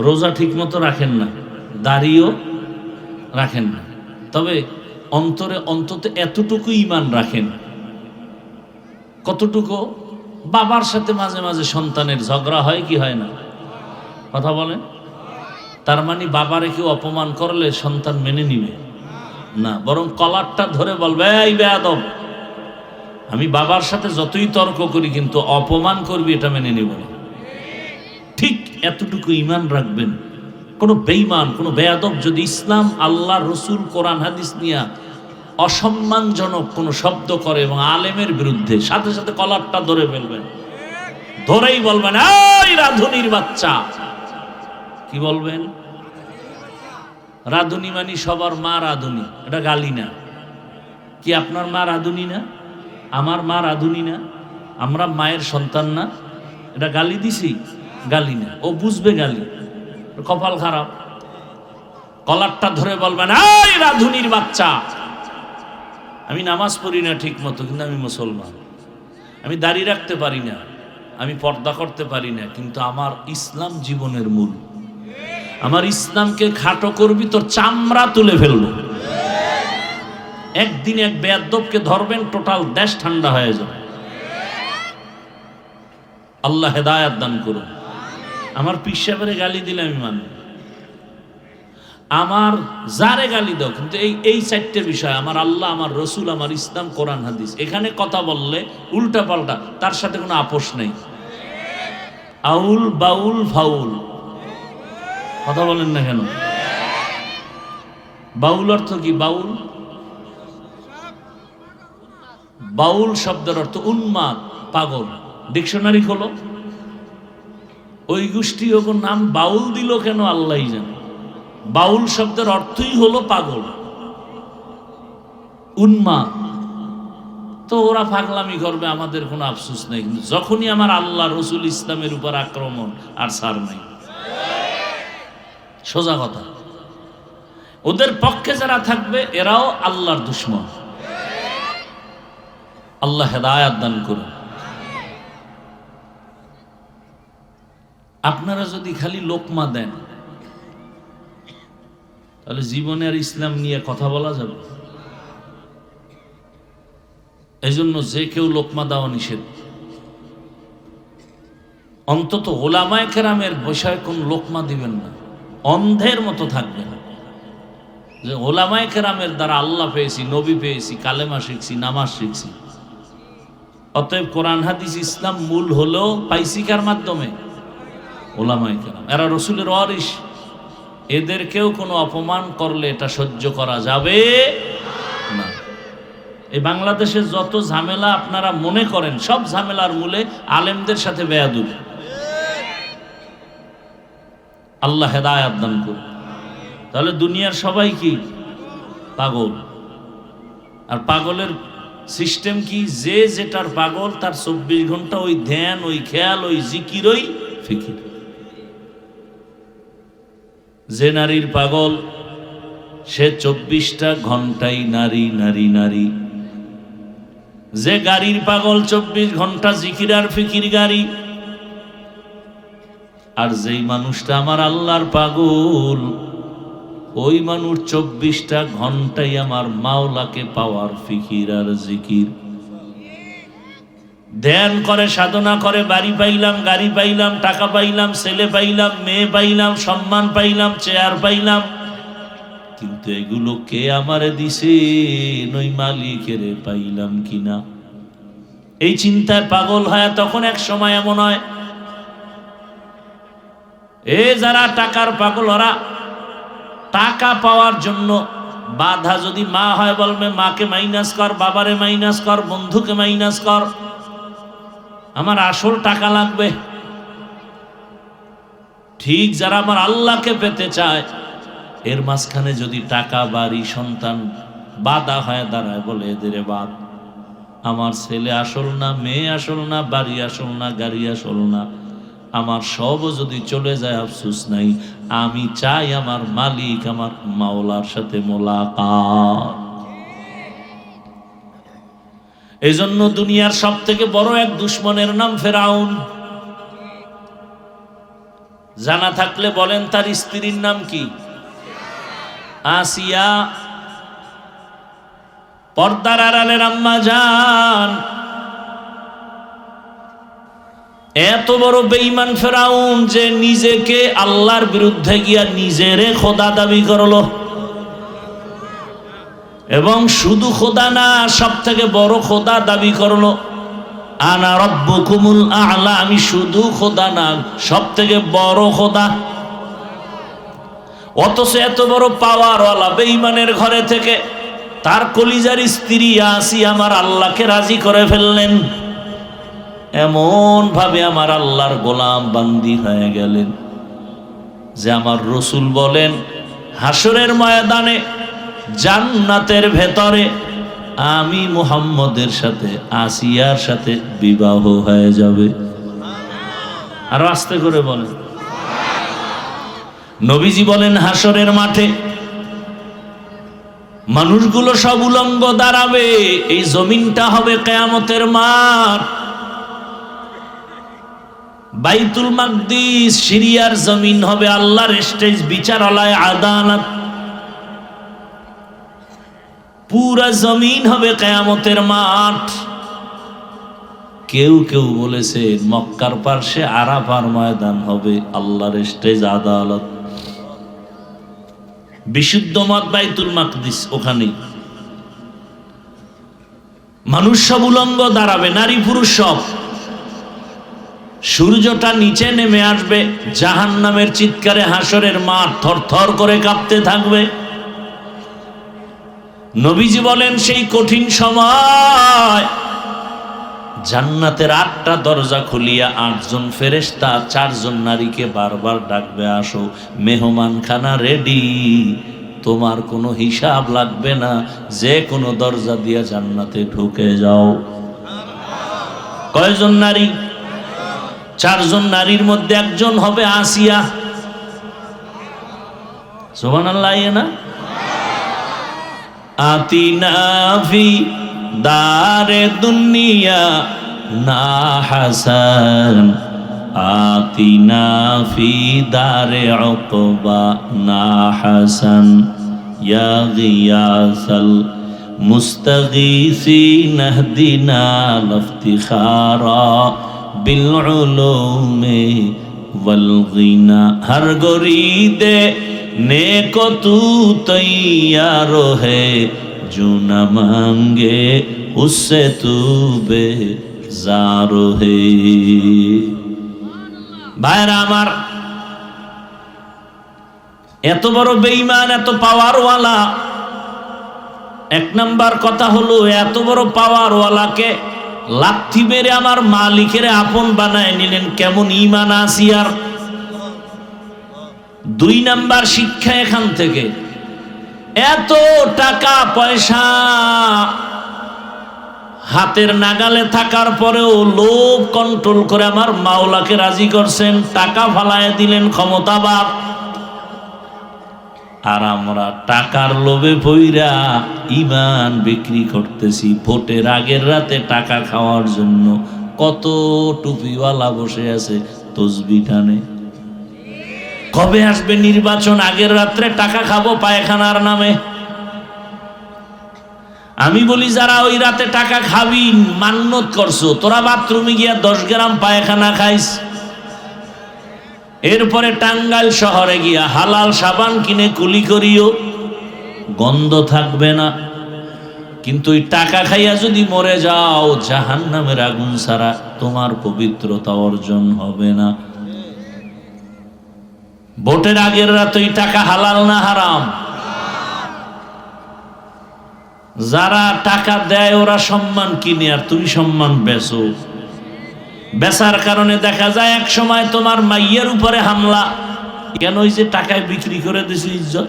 রোজা ঠিক মতো রাখেন না, দাড়িও রাখেন না, তবে অন্তরে অন্তত এতটুকু ঈমান রাখেন। কতটুকু? বাবার সাথে মাঝে মাঝে সন্তানের ঝগড়া হয় কি হয় না? কথা বলেন। তার মানে বাবারে কেউ অপমান করলে সন্তান মেনে নিবে না, বরং কলারটা ধরে বলবে, এই বেয়াদব, আমি বাবার সাথে যতই তর্ক করি কিন্তু অপমান করবি এটা মেনে নিব না। ঠিক এতটুকু ঈমান রাখবেন। কোনো বেঈমান, কোনো বেয়াদব যদি ইসলাম, আল্লাহ, রসুল, কোরআন হাদিস নিয়ে অসম্মানজনক কোনো শব্দ করে এবং আলেমের বিরুদ্ধে, সাথে সাথে কলারটা ধরে ফেলবেন, ধরেই বলবেন, এই রাধুনির বাচ্চা। কি বলবেন? রাধুনি মানে সবার মা রাধুনি, এটা গালি না। কি আপনার মা রাধুনি না? আমার মা রাধুনি না? আমরা মায়ের সন্তান না? এটা গালি দিছি? গালি না, ও বুঝবে গালি। কপাল খারাপ। কলারটা ধরে বলবেন, এই রাধুনির বাচ্চা। আমি নামাজ পড়ি না ঠিক মতো, কিন্তু আমি মুসলমান। আমি দাড়ি রাখতে পারি না, আমি পর্দা করতে পারি না, কিন্তু আমার ইসলাম জীবনের মূল। আমার ইসলামকে খাটো করবি, তোর চামড়া তুলে ফেলবো। একদিন এক বেয়াদবকে ধরবেন, টোটাল দেশ ঠান্ডা হয়ে যাবে। আল্লাহ হেদায়াত দান করুন। আমার পীর সাহেবের গালি দিলে আমি মানব, আমার যারে গালি দাও, কিন্তু এই চারটে বিষয়, আমার আল্লাহ, আমার রসুল, আমার ইসলাম, কোরআন হাদিস, এখানে কথা বললে উল্টা পাল্টা, তার সাথে কোনো আপোষ নেই। আউল বাউল ফাউল, কথা বলেন না কেন? বাউল অর্থ কি? বাউল, বাউল শব্দের অর্থ উন্মাদ, পাগল। ডিকশনারি খোলো, ওই গোষ্ঠী ওর নাম বাউল দিল কেন আল্লাহই জানে। বাউল শব্দের অর্থই হলো পাগল, উন্মাদ। তো ওরা পাগলামি করবে, আমাদের কোনো আফসোস নেই। কিন্তু যখনই আমার আল্লাহ, রসুল, ইসলামের উপর আক্রমণ, আর ছাড় নাই। সোজা কথা। ওদের পক্ষে যারা থাকবে এরাও আল্লাহর দুশমন। আল্লাহ হেদায়াত দান করুন। আপনারা যদি খালি লোকমা দেন, তাহলে জীবনে আর ইসলাম নিয়ে কথা বলা যাবে? এই জন্য যে কেউ লোকমা দেওয়া নিষেধ। অন্তত ওলামায়ে কেরামের বিষয়ে কোন লোকমা দিবেন না, অন্ধের মতো থাকবেন। যে ওলামায়ে কেরামের দ্বারা আল্লাহ পেয়েছি, নবী পেয়েছি, কালেমা শিখছি, নামাজ শিখছি। অতএব কোরআন হাদিস ইসলাম মূল হলো পাইছি কার মাধ্যমে? ওলামায়ে কেরাম। এরা রসুলের ওয়ারিস। এদেরকেও কোনো অপমান করলে এটা সহ্য করা যাবে না। এই বাংলাদেশের যত ঝামেলা আপনারা মনে করেন, সব ঝামেলার মূলে আলেমদের সাথে বেয়াদবি। আল্লাহ হেদায়াত দান করুন। তাহলে দুনিয়ার সবাই কি? পাগল। আর পাগলের সিস্টেম কি? যে যেটার পাগল, তার 24 ঘন্টা ওই ধ্যান, ওই খেয়াল, ওই জিকির, ওই ফিকির। যে নারীর পাগল, সে 24টা ঘন্টাই নারী, নারী, নারী। যে গাড়ির পাগল, 24 ঘন্টা জিকির আর ফিকির গাড়ি। আর যেই মানুষটা আমার আল্লাহর পাগল, ওই মানুষ 24টা ঘন্টাই আমার মাওলাকে পাওয়ার ফিকির আর জিকির। ধ্যান করে, সাধনা করে, বাড়ি পাইলাম, গাড়ি পাইলাম, টাকা পাইলাম, ছেলে পাইলাম, মেয়ে পাইলাম, সম্মান পাইলাম, চেয়ার পাইলাম, কিন্তু এগুলো কে আমারে দিছে, ওই মালিকের পাইলাম কিনা, এই চিন্তায় পাগল হয়। তখন এক সময় এমন হয়, যারা টাকার পাগল, ওরা টাকা পাওয়ার জন্য বাধা যদি মা হয়, বলবে মাকে মাইনাস কর, বাবারে মাইনাস কর, বন্ধুকে মাইনাস কর, আমার আসল টাকা লাগবে। ঠিক যারা আমার আল্লাহকে পেতে চায়, এর মাঝখানে যদি টাকা, বাড়ি, সন্তান বাধা হয়ে দাঁড়ায়, বলে এদের বাদ। আমার ছেলে আসল না, মেয়ে আসল না, বাড়ি আসল না, গাড়ি আসল না, আমার সব যদি চলে যায় আফসোস নাই, আমি চাই আমার মালিক, আমার মাওলার সাথে মোলাকাত। এই জন্য দুনিয়ার সব থেকে বড় এক দুশ্মনের নাম ফেরাউন। জানা থাকলে বলেন তার স্ত্রীর নাম কি? আসিয়া পর্দার আড়ালের আম্মা জান, এত বড় বেঈমান ফেরাউন যে নিজেকে আল্লাহর বিরুদ্ধে গিয়া নিজেরে খোদা দাবি করলো, এবং শুধু খোদা না, সব থেকে বড় খোদা দাবি করলো, আনা রব্বুকুমুল আ'লা, আমি শুধু খোদা না, সব থেকে বড় খোদা। অথচ এত বড় পাওয়ারওয়ালা বেঈমানের ঘরে থেকে তার কলিজার স্ত্রী আসিয়া আমার আল্লাহকে রাজি করে ফেললেন, এমন ভাবে আমার আল্লাহর গোলাম বান্দি হয়ে গেলেন যে আমার রসুল বলেন হাসরের ময়দানে জান্নাতের ভেতরে আমি মুহাম্মদের সাথে আসিয়ার সাথে বিবাহ হয়ে যাবে। আর আস্তে করে বলেন। নবীজি বলেন হাসরের মাঠে মানুষগুলো সব উলঙ্গ দাঁড়াবে, এই জমিনটা হবে কিয়ামতের মাঠ। বাইতুল মাকদিস সিরিয়ার জমিন হবে আল্লাহর স্টেজ, বিচারালয়, আদালত, পুরা জমিন হবে কিয়ামতের মাঠ। কেউ কেউ বলেছে মক্কার পাশে আরাফার ময়দান হবে আল্লাহর স্টেজ, আদালত। বিশুদ্ধ মত বাইতুল মাকদিস ওখানেই। মানুষ সব উলঙ্গ দাঁড়াবে, নারী পুরুষ সব। সূর্যটা নিচে নেমে আসবে, জাহান্নামের চিৎকারে হাসরের মাঠ থরথর করে কাঁপতে থাকবে। নবীজি বলেন সেই কঠিন সময় জান্নাতের 8টা দরজা খুলিয়া 8 জন ফেরেশতা 4 জন নারীকে বারবার ডাকবে, আসো মেহমানখানা রেডি, তোমার কোনো হিসাব লাগবে না, যে কোনো দরজা দিয়ে জান্নাতে ঢুকে যাও। কয়জন নারী? 4 জন নারীর মধ্যে একজন হবে আসিয়া। সুবহানাল্লাহ। না আতিনা ফি দারে দুনিয়া না হাসান, আতিনা ফি দারে উকবা না হাসান, ইয়া গিয়াসাল মুস্তাগীসিন ইহদিনা লিফতিখারা বিল উলুমি ওয়াল গিনা। হর গরিদে नेको तू तैयार है, जो न मांगे उससे तू बेजार है। ভাইরা আমার, এত বড় বেঈমান, এত পাওয়ারওয়ালা। 1 নাম্বার কথা হলো এত বড় পাওয়ারওয়ালাকে লাথি মেরে আমার মালিকের আপন বানায় নিলেন, কেমন ঈমান আসিয়ার। 2 নাম্বার শিক্ষা এখান থেকে, এত টাকা পয়সা হাতের নাগালে থাকার পরেও লোভ কন্ট্রোল করে আমার মাওলাকে রাজি করছেন, টাকা ফালায় দিলেন, ক্ষমতাবাদ। আর আমরা টাকার লোভে পইরা ঈমান বিক্রি করতেছি। ভোটের আগের রাতে টাকা খাওয়ার জন্য কত টুপিওয়ালা বসে আছে তসবিহ টানে। কবে আসবে নির্বাচন, আগের রাত্রে টাকা খাবো পায়খানার নামে। আমি বলি যারা ওই রাতে টাকা খাবি, মান্যত করছো, তোরা বাথরুমে গিয়া 10 গ্রাম পায়খানা খাইস, এরপরে টাঙ্গাইল শহরে গিয়া হালাল সাবান কিনে কুলি করিও, গন্ধ থাকবে না। কিন্তু ওই টাকা খাইয়া যদি মরে যাও, জাহান্নামের আগুন ছাড়া তোমার পবিত্রতা অর্জন হবে না। ভোটের আগের রাতে টাকা হালাল না হারাম? যারা টাকা দেয় ওরা সম্মান কিনে, আর তুমি সম্মান বেচো। বেচার কারণে দেখা যায় এক সময় তোমার মাইয়ের উপরে হামলা, কেন? ওই যে টাকায় বিক্রি করে দিছে ইজ্জত।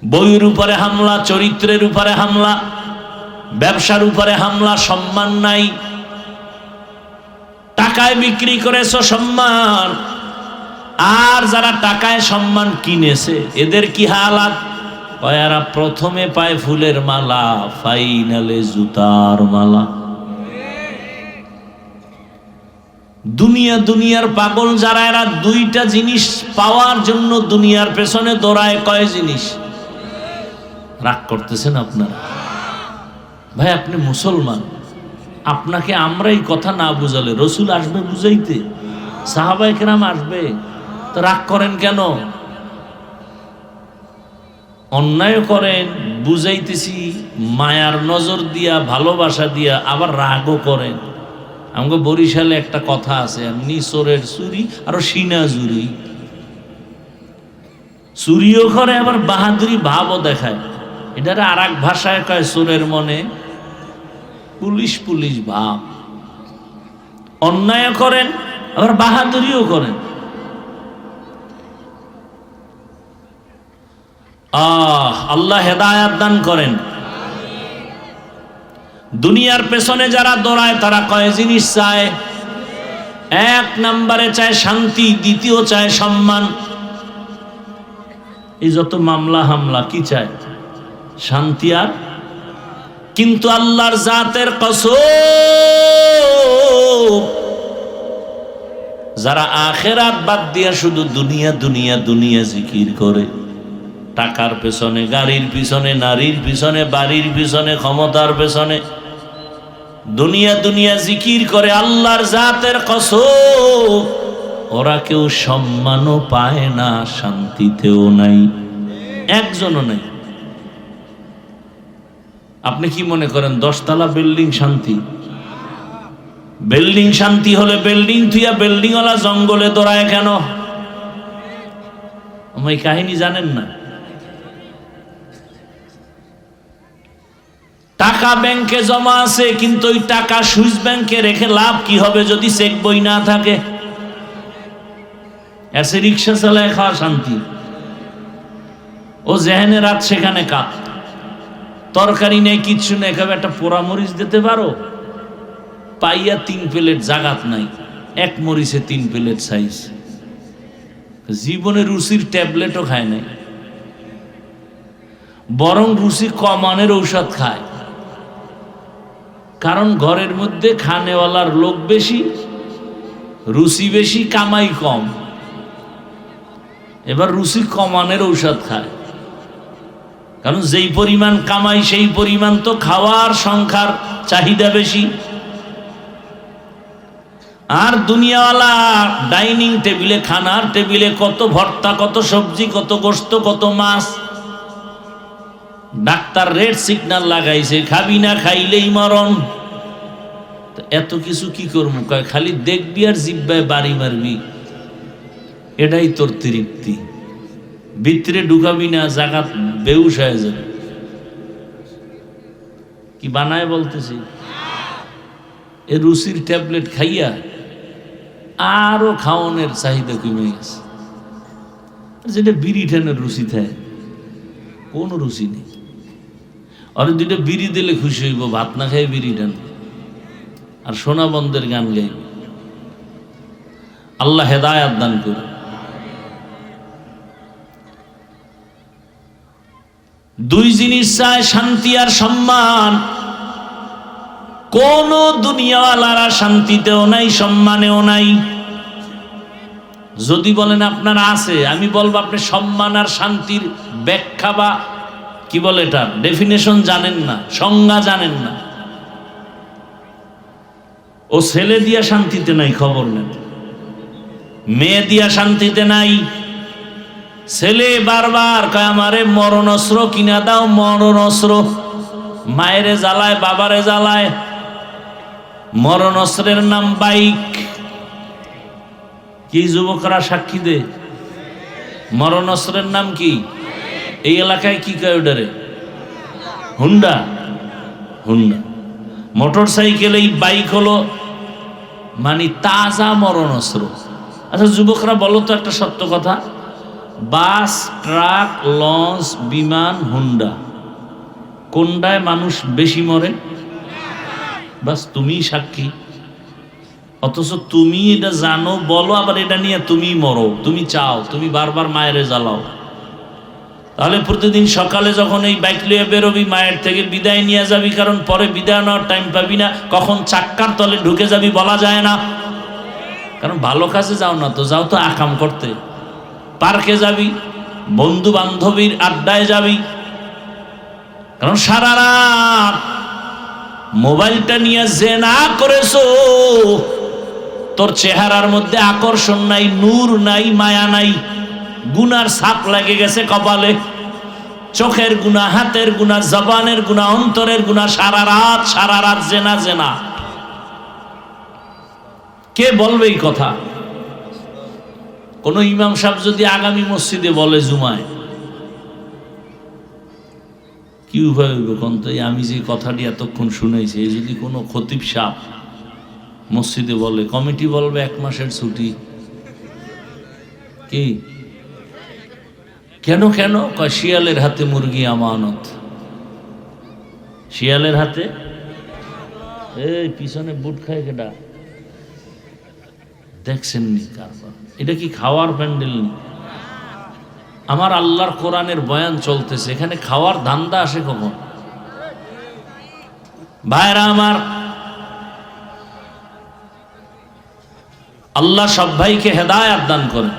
বইয়ের উপরে হামলা, চরিত্রের উপরে হামলা, ব্যবসার উপরে হামলা, সম্মান নাই। টাকায় বিক্রি করেছো সম্মান। আর যারা টাকায় সম্মান কিনেছে এদের কি হালাত? এরা প্রথমে পায় ফুলের মালা, ফাইনালে জুতার মালা। দুনিয়া দুনিয়ার পাগল যারা, এরা দুইটা জিনিস পাওয়ার জন্য দুনিয়ার পেছনে দৌড়ায়। কয় জিনিস? রাগ করতেছেন আপনারা? ভাই আপনি মুসলমান, আপনাকে আমরা এই কথা না বুঝালে রসুল আসবে বুঝাইতে? সাহাবায়ে কেরাম আসবে, তো রাগ করেন কেন? অন্যায় করেন বুঝাইতেছি মায়ার নজর দিয়া, ভালোবাসা দিয়া, আবার রাগও করেন। আমাকে বরিশালে একটা কথা আছে, এমনি চোরের চুরি আরো সিনা জুরি, চুরিও করে আবার বাহাদুরি ভাবও দেখায়। এটার আর এক ভাষায় কয় চোরের মনে পুলিশ পুলিশ ভাব। অন্যায় করেন আবার বাহাদুরিও করেন। আল্লাহ হেদায়াত দান করেন। দুনিয়ার পেছনে যারা দৌড়ায় তারা কয় জিনিস চায়? এক নম্বরে চায় শান্তি, দ্বিতীয় চায় সম্মান। এই যত মামলা হামলা কি চায়? শান্তি আর। কিন্তু আল্লাহর জাতের কসম, যারা আখিরাত বাদ দিয়া শুধু দুনিয়া দুনিয়া দুনিয়া জিকির করে, টাকার পেছনে, গাড়ির পিছনে, নারীর পিছনে, বাড়ির পিছনে, ক্ষমতার পেছনে দুনিয়া দুনিয়া জিকির করে, আল্লাহর জাতের কসম ওরা কেউ সম্মানও পায় না, শান্তিতেও নাই, একজনও নাই। আপনি কি মনে করেন 10 তলা বিল্ডিং শান্তি? বিল্ডিং শান্তি হলে বিল্ডিং থুইয়া বিল্ডিংওয়ালা জঙ্গলে দৌড়ায় কেন? এই কাহিনী জানেন না? টাকা ব্যাংকে জমা আছে, কিন্তু ওই টাকা সুইস ব্যাংকে রেখে লাভ কি হবে যদি চেক বই না থাকে? এসে রিক্সা চালায় খাওয়া শান্তি, ও যেখানে রাত সেখানে কাপ, তরকারি নেই, কিচ্ছু নেই, খাবে একটা পোড়া মরিচ দিতে পারো, পাইয়া 3 প্লেট জাগাত নাই, 1 মরিচে 3 প্লেট সাইজ। জীবনে রুচির ট্যাবলেটও খায় নাই, বরং রুচি কমানোর ঔষধ খায়। কারণ ঘরের মধ্যে খানেওয়ালার লোক বেশি, রুচি বেশি, কামাই কম, এবার রুচি কমানোর ঔষধ খায়। কারণ যেই পরিমাণ কামাই সেই পরিমাণ তো খাওয়ার সংখ্যার চাহিদা বেশি। আর দুনিয়াওয়ালা ডাইনিং টেবিলে, খানার টেবিলে কত ভর্তা, কত সবজি, কত গোশত, কত মাছ। ডাক্তার রেড সিগন্যাল লাগাইছে, খাবি না খাইলেই মরণ। এত কিছু কি করবো? খালি দেখবি আর জিব্বায় বাড়ি মারবি, এটাই তোর তৃপ্তি। ভিতরে ঢুকাবি না, জাগাত বেউস হয়ে যাবে। কি বানায় বলতেছি? এ রুচির ট্যাবলেট খাইয়া আরো খাওয়ানোর চাহিদা কমে গেছে। যেটা বিড়ি ঠানের রুচি থাকে, কোনো রুচি নেই। আর 2টা বিড়ি দিলে খুশি হইব, ভাত না খাই বিড়ি টান আর সোনা বন্ধের গান গাইব। আল্লাহ হেদায়াত দান করে। দুই জিনিস চায়, শান্তি আর সম্মান। কোন দুনিয়াওয়ালারা শান্তিতেও নাই, সম্মানেও নাই। যদি বলেন আপনার আছে, আমি বলবো আপনি সম্মান আর শান্তির ব্যাখ্যা বা কি বলে এটা ডেফিনেশন জানেন না, সংজ্ঞা জানেন না। ও ছেলে দিয়া শান্তিতে নাই, খবর নেন। মেয়ে দিয়া শান্তিতে নাই। ছেলে বারবার কয় আমারে মরণস্ত্র কিনা দাও, মরণস্ত্র। মায়েরে জ্বালায়, বাবারে জ্বালায়। মরণস্ত্রের নাম বাইক। কি যুবকরা সাক্ষী দে? মরণস্ত্রের নাম কি? এই এলাকায় কি কয় ওটারে? হুন্ডা। হুন্ডা মোটর সাইকেল, এই বাইক হলো মানে তাজা মরণস্ত্র। আচ্ছা যুবকরা বলো তো একটা সত্য কথা, বাস, ট্রাক, লঞ্চ, বিমান, হুন্ডা, কোনটায় মানুষ বেশি মরে? বাস তুমি সাক্ষী। অথচ তুমি এটা জানো, বলো, আবার এটা নিয়ে তুমি মরো, তুমি চাও, তুমি বারবার মায়েরে জ্বালাও। তাহলে প্রতিদিন সকালে যখন এই বাইক লিয়ে বেরোবি, মায়ের থেকে বিদায় নিয়ে যাবি, কারণ পরে বিদায় নেওয়ার টাইম পাবি না, কখন চাক্কার তলে ঢুকে যাবি বলা যায় না। কারণ ভালো কাজে যাও না তো, যাও তো আকাম করতে। পার্কে যাবি, বন্ধু বান্ধবীর আড্ডায় যাবি, কারণ সারা রাত মোবাইলটা নিয়ে জিনা করেছো, তোর চেহারার মধ্যে আকর্ষণ নাই, নূর নাই, মায়া নাই, গুনার ছাপ লাগে গেছে কপালে, চোখের গুনাহ, হাতের গুনাহ, জবানের গুনাহ, অন্তরের গুনাহ, সারা রাত জেনা জেনা। কে বলবে এই কথা? কোন ইমাম সাহেব যদি আগামী মসজিদে বলে জুমায়, কি উপায় হইব কোন? তো আমি যে কথাটি এতক্ষণ শুনেছি, এই যদি কোনো খতিব সাহেব মসজিদে বলে, কমিটি বলবে 1 মাসের ছুটি। কি কেন কেন? কয় শিয়ালের হাতে মুরগি আমানত। শিয়ালের হাতে, এই পিছনে বুট খায় কেডা? দেখছেন নি কারবার? এটা কি খাওয়ার প্যান্ডেল? আমার আল্লাহর কোরআনের বয়ান চলতেছে, এখানে খাওয়ার ধান্দা আসে কখন? ভাইরা আমার, আল্লাহ সব ভাইকে হেদায়েত দান করেন।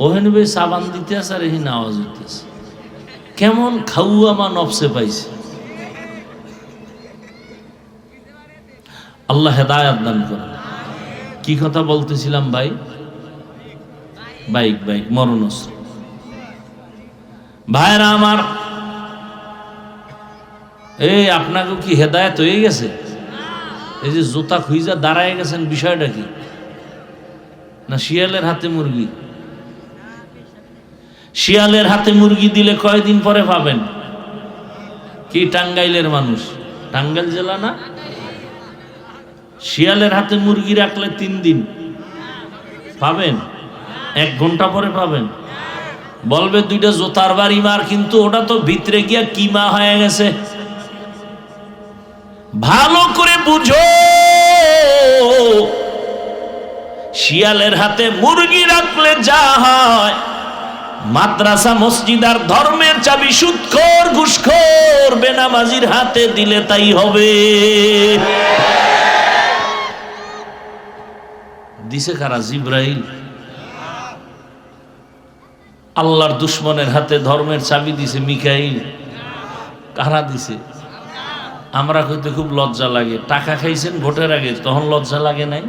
ওহেন ভাই সাবান দিতে আছে আর এখানে আওয়াজ হইতেছে, কেমন খাওয়া মা নফসে পাইছে। আল্লাহ হেদায়েত দান করেন। কি কথা বলতেছিলাম ভাই? বাইক মরণস্ত্র। ভাইরা আমার, এই আপনাকে কি হেদায়েত হয়ে গেছে? এই যে জুতা খুঁজা দাঁড়ায় গেছেন, বিষয়টা কি? না শিয়ালের হাতে মুরগি? শিয়ালের হাতে মুরগি দিলে কয়দিন পরে পাবেন? কি টাঙ্গাইলের মানুষ? টাঙ্গাইল জেলা না? শিয়ালের হাতে মুরগি রাখলে 3 দিন পাবেন, 1 ঘন্টা পরে পাবেন। বলবে 2টা জোতার বাড়ি মার, কিন্তু ওটা তো ভিতরে গিয়া কিমা হয়ে গেছে। ভালো করে বুঝো, শিয়ালের হাতে মুরগি রাখলে যা হয়, মাদ্রাসা মসজিদ আর ধর্মের চাবি সুদখোর ঘুষখোর বেনামাজির হাতে দিলে তাই হবে। দিছে কারা? জিব্রাইল। আল্লাহর দুশ্মনের হাতে ধর্মের চাবি দিছে মিকাইল। কারা দিছে? আমরা কইতে খুব লজ্জা লাগে। টাকা খাইছেন ভোটের আগে, তখন লজ্জা লাগে নাই?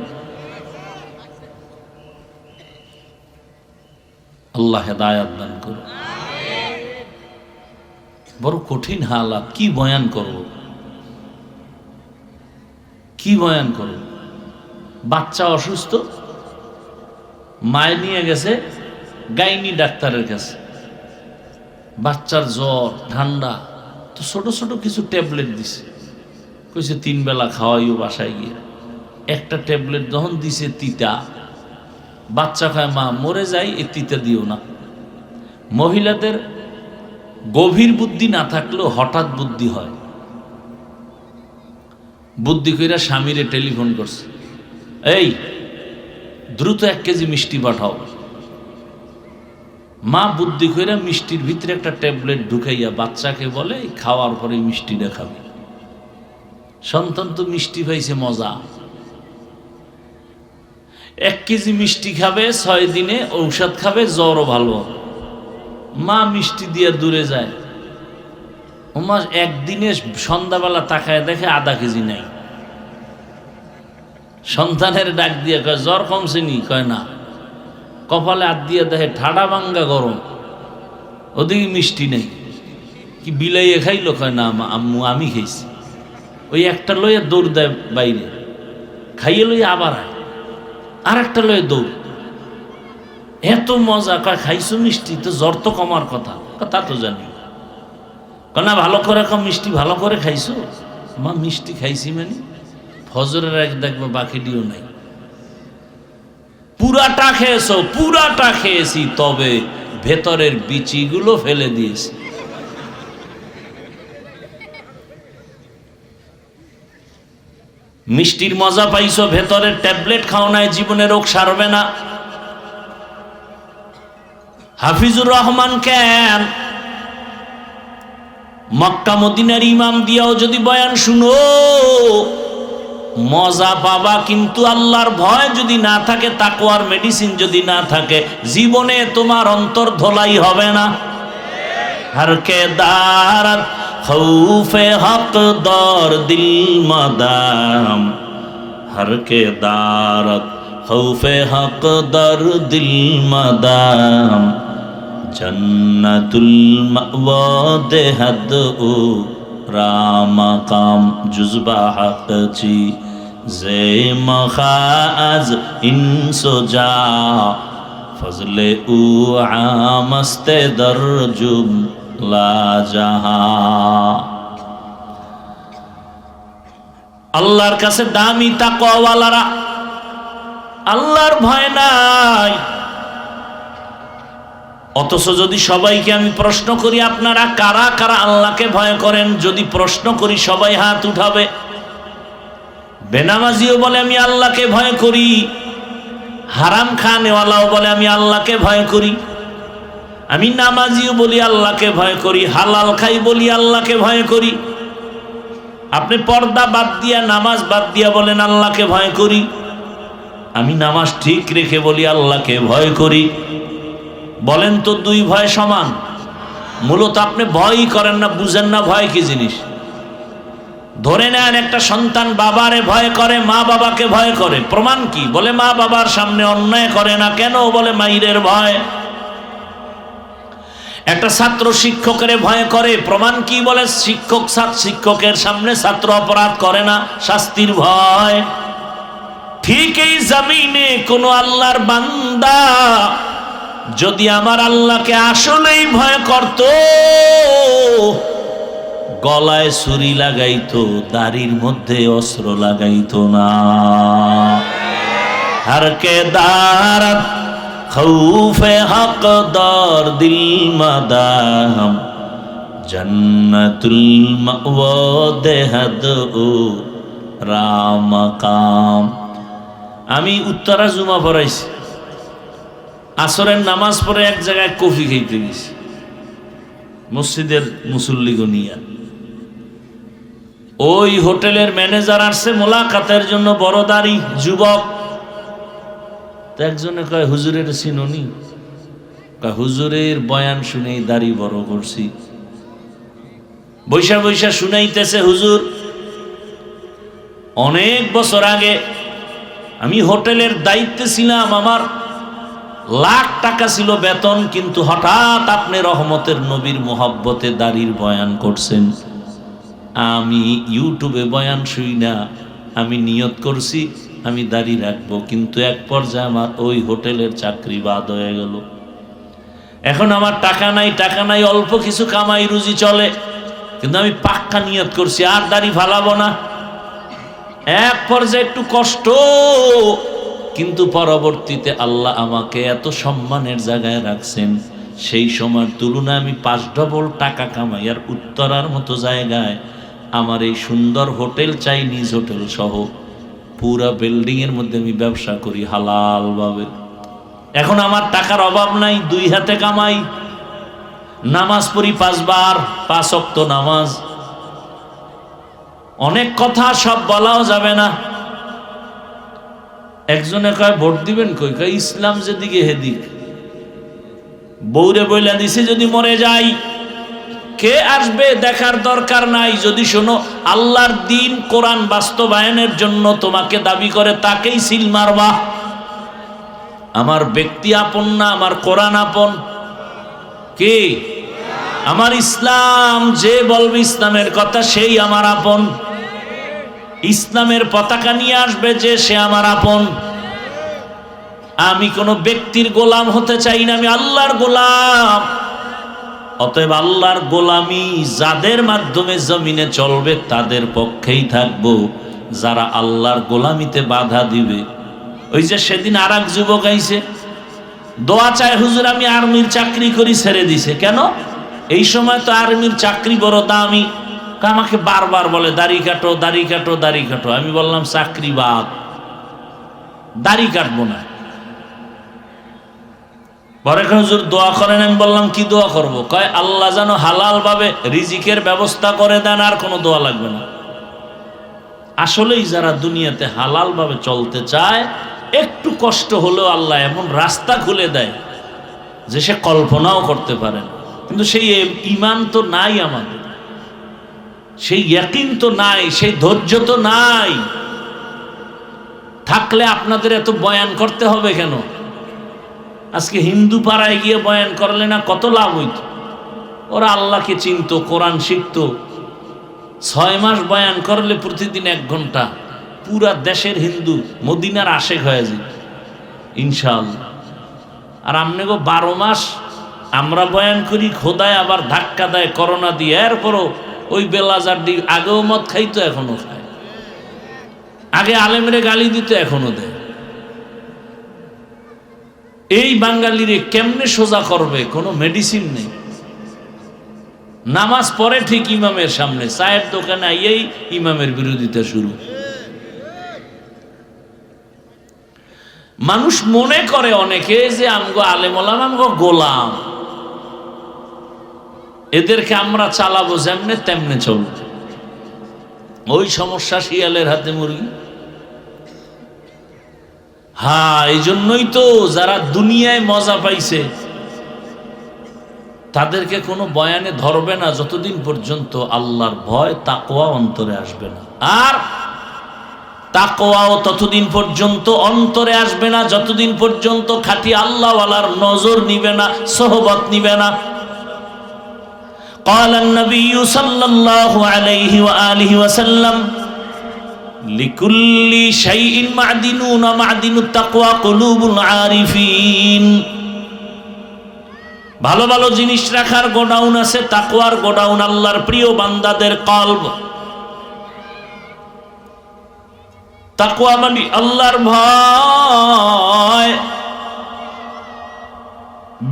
আল্লাহ হেদায়েত দান করুন। বড় কঠিন হালাত, কি বয়ান করব? কি বয়ান করব? বাচ্চা অসুস্থ, মায় নিয়ে গেছে গাইনি ডাক্তারের কাছে। বাচ্চার জ্বর ঠান্ডা, তো ছোট ছোট কিছু ট্যাবলেট দিছে, কইছে 3 বেলা খাওয়াইও বাসায় গিয়ে। একটা ট্যাবলেট যখন দিছে তিতা, বাচ্চা খায়, মা মরে যায়, এই তিতা দিও না। মহিলাদের গভীর বুদ্ধি না থাকলেও হঠাৎ বুদ্ধি হয়। বুদ্ধি কইরা স্বামীরে টেলিফোন করছে, এই দ্রুত 1 কেজি মিষ্টি পাঠাও। মা বুদ্ধি কইরা মিষ্টির ভিতরে একটা ট্যাবলেট ঢুকাইয়া বাচ্চাকে বলে, খাওয়ার পরে মিষ্টিটা খাবে। সন্তান তো মিষ্টি পাইছে, মজা। 1 কেজি মিষ্টি খাবে, 6 দিনে ঔষধ খাবে, জ্বরও ভালো। মা মিষ্টি দিয়ে দূরে যায়। ওমা একদিনে সন্ধ্যাবেলা তাকায় দেখে আধা কেজি নাই। সন্তানের ডাক দিয়ে কয়, জ্বর কমছে নি? কয় না। কপালে হাত দিয়ে দেখে ঠাডা ভাঙ্গা গরম, ওদিকে মিষ্টি নেই। কি বিলাইয়ে খাইলো? কয় না আম্মু, আমি খাইছি। ওই একটা লইয়া দৌড় দেয় বাইরে, খাইয়ে লইয়া আবার আয়, আর একটা লইয়া দৌড়। এত মজা। কয় খাইছো মিষ্টি? তো জ্বর তো কমার কথা। তা তো জানি। কয় না, ভালো করে কম, মিষ্টি ভালো করে খাইছো? মা মিষ্টি খাইছি মানে ফজরের আগে দেখবো বাকিটিও নাই। পুরাটা খেয়েছো? পুরাটা খেয়েছি, তবে ভেতরের বিচিগুলো ফেলে দিয়েছি। মিষ্টির মজা পাইছো, ভেতরের ট্যাবলেট খাও নাই, জীবনে রোগ সারবে না। হাফিজুর রহমান কেন মক্কা মদিনার ইমাম দিয়াও যদি বয়ান শুনো, মজা পাবা, কিন্তু আল্লাহর ভয় যদি না থাকে, তাকওয়ার মেডিসিন যদি না থাকে, জীবনে তোমার অন্তর ধোলাই হবে না। হরকে দারাত খৌফে হক দর দিল মাদাম, হরকে দারাত খৌফে হক দর দিল মাদাম, জন্নতুল মাওয়া দেহদ ও রামাকাম জুজবা হক চি জে মখাজ ইনসোজা ফজলে উ আমস্তে দরজুম লা জাহা। আল্লাহর কাছে দামি তাকওয়াওয়ালারা, আল্লাহর ভয় নাই। অথচ যদি সবাইকে আমি প্রশ্ন করি আপনারা কারা কারা আল্লাহকে ভয় করেন, যদি প্রশ্ন করি সবাই হাত উঠাবে। বেনামাজিও বলে আমি আল্লাহকে ভয় করি, হারাম খানেওয়ালাও বলে আমি আল্লাহকে ভয় করি, আমি নামাজিও বলি আল্লাহকে ভয় করি, হালাল খাই বলি আল্লাহকে ভয় করি। আপনি পর্দা বাদ দিয়া নামাজ বাদ দিয়া বলেন আল্লাহকে ভয় করি, আমি নামাজ ঠিক রেখে বলি আল্লাহকে ভয় করি। বলেন তো দুই ভয় সমান? মূলত আপনি ভয়ই করেন না, বুঝেন না ভয় কি জিনিস। ধরে নেন একটা সন্তান বাবারে ভয় করে, মা বাবাকে ভয় করে, প্রমাণ কি? বলে মা বাবার সামনে অন্যায় করে না, কেন? বলে মাইরের ভয়। একটা ছাত্র শিক্ষকের ভয় করে, প্রমাণ কি? বলে শিক্ষকের সামনে ছাত্র অপরাধ করে না, শাস্তির ভয়। ঠিক এই জমিনে কোন আল্লাহর বান্দা যদি আমার আল্লাহকে আসলেই ভয় করত, গলায় ছুরি লাগাইতো, দাড়ির মধ্যে অস্ত্র লাগাইতো না। হরকে দারাত খৌফে হক দর দিল মাদাম, জন্নতুল মাওয়া দেহদ ও রামাকাম। আমি উত্তরা জুমা পড়াইছি, আসরের নামাজ পড়ে এক জায়গায় কফি খাইতে গেছি, মসজিদের মুসল্লি গনিয়া। ওই হোটেলের ম্যানেজার আসছে মোলাকাতের জন্য, বড় দাড়ি যুবক। একজনে কয় হুজুরের চিনুনি? কয় হুজুরের বয়ান শুনেই দাড়ি বড় করছি। বৈশা বৈশা শুনাইতেছে, হুজুর অনেক বছর আগে আমি হোটেলের দায়িত্বে ছিলাম, আমার লাখ টাকা ছিল বেতন, কিন্তু হঠাৎ আপনি রহমতের নবীর মোহাব্বতে দাড়ির বয়ান করছেন। আমি ইউটিউবে বয়ান শুই না, আমি নিয়ত করছি আমি দাড়ি রাখবো, কিন্তু এক পর্যায়ে আমার ওই হোটেলের চাকরি বাদ হয়ে গেল। এখন আমার টাকা নাই, অল্প কিছু কামাই রুজি চলে, কিন্তু আমি পাক্কা নিয়ত করছি আর দাড়ি ফালাবো না। এক পর্যায়ে একটু কষ্ট, কিন্তু পরবর্তীতে আল্লাহ আমাকে এত সম্মানের জায়গায় রাখছেন, সেই সময়ের তুলনায় আমি 5 ডবল টাকা কামাই। আর উত্তরার মতো জায়গায় আমার এই সুন্দর হোটেল, চাইনিজ হোটেল সহ পুরা বিল্ডিং এর মধ্যে আমি ব্যবসা করি হালাল ভাবে। এখন আমার টাকার অভাব নাই, 2 হাতে কামাই, নামাজ পড়ি 5 বার, 5 ওয়াক্ত নামাজ। অনেক কথা সব বলাও যাবে না। একজনে কয় ভোট দিবেন কই? কয় ইসলাম যেদিকে হেদিক। বউরে বইলা দিছে যদি মরে যাই, কে আসবে দেখার দরকার নাই। যদি শোনো আল্লাহর দিন কোরআন বাস্তবায়নের জন্য তোমাকে দাবি করে, তাকেই সিল মারবা। আমার ব্যক্তি আপন না, আমার কোরআন আপন। কে? আমার ইসলাম। যে বলবে ইসলামের কথা সেই আমার আপন। ইসলামের পতাকা নিয়ে আসবে যে, সে আমার আপন। আমি কোন ব্যক্তির গোলাম হতে চাই না, আমি আল্লাহর গোলাম। অতএব আল্লাহর গোলামি যাদের মাধ্যমে জমিনে চলবে তাদের পক্ষেই থাকবো। যারা আল্লাহর গোলামিতে বাধা দিবে, ওই যে সেদিন আর এক যুবক আইছে, দোয়া চায় হুজুর আমি আর্মির চাকরি করি, ছেড়ে দিছে। কেন? এই সময় তো আর্মির চাকরি বড় দামি। আমাকে বারবার বলে দাড়ি কাটো, দাড়ি কাটো, দাড়ি কাটো। আমি বললাম চাকরি বাদ, দাড়ি কাটবো না। পরে হুজুর দোয়া করেন। আমি বললাম কি দোয়া করব? কয় আল্লাহ যেন হালাল ভাবে রিজিকের ব্যবস্থা করে দেন, আর কোনো দোয়া লাগবে না। আসলেই যারা দুনিয়াতে হালাল ভাবে চলতে চায়, একটু কষ্ট হলেও আল্লাহ এমন রাস্তা খুলে দেয় যে সে কল্পনাও করতে পারে না। কিন্তু সেই ঈমান তো নাই আমাদের, সেই ইয়াকিন তো নাই, সেই ধৈর্য তো নাই। থাকলে আপনাদের এত বয়ান করতে হবে কেন? আজকে হিন্দু পাড়ায় গিয়ে বয়ান করলে না কত লাভ হইত। ওরা আল্লাহকে চিনত, কোরআন শিখত। 6 মাস বয়ান করলে প্রতিদিন 1 ঘন্টা পুরা দেশের হিন্দু মদিনার আশেক হয়ে যেত ইনশাআল্লাহ। আর আমনে গো 12 মাস আমরা বয়ান করি, খোদায় আবার ধাক্কা দেয় করোনা দিয়ে। এরপরও ওই বেলাজার দিক আগেও মদ খাইতো, এখনো খায়। আগে আলেমরে গালি দিত, এখনো দেয়। এই বাঙালিরে কেমনে সোজা করবে? কোনো মেডিসিন নেই। নামাজ পড়ে ঠিক ইমামের সামনে, চায়ের দোকানে আইয়েই ইমামের বিরোধিতা শুরু। মানুষ মনে করে অনেকে যে আমগো আলেম ওলামা আমগো গোলাম, এদেরকে আমরা চালাবো যেমনে তেমনে চলবে। ওই সমস্যা শিয়ালের হাতে মুরগি। হ্যাঁ, এই জন্যই তো যারা দুনিয়ায় মজা পাইছে তাদেরকে কোনো বয়ানে ধরবে না যতদিন পর্যন্ত আল্লাহর ভয় তাকওয়া অন্তরে আসবে না। আর তাকওয়াও ততদিন পর্যন্ত অন্তরে আসবে না যতদিন পর্যন্ত খাঁটি আল্লাহওয়ালার নজর নিবে না, সোহবত নিবে না। قال النبي صلى الله عليه وآله وسلم لكل شيء معدنون معدن التقوى قلوب العارفين। ভালো ভালো জিনিস রাখার গোডাউন আছে, তাকওয়ার গোডাউন আল্লাহর প্রিয় বান্দাদের কলব। তাকওয়া মানে আল্লাহর ভয়।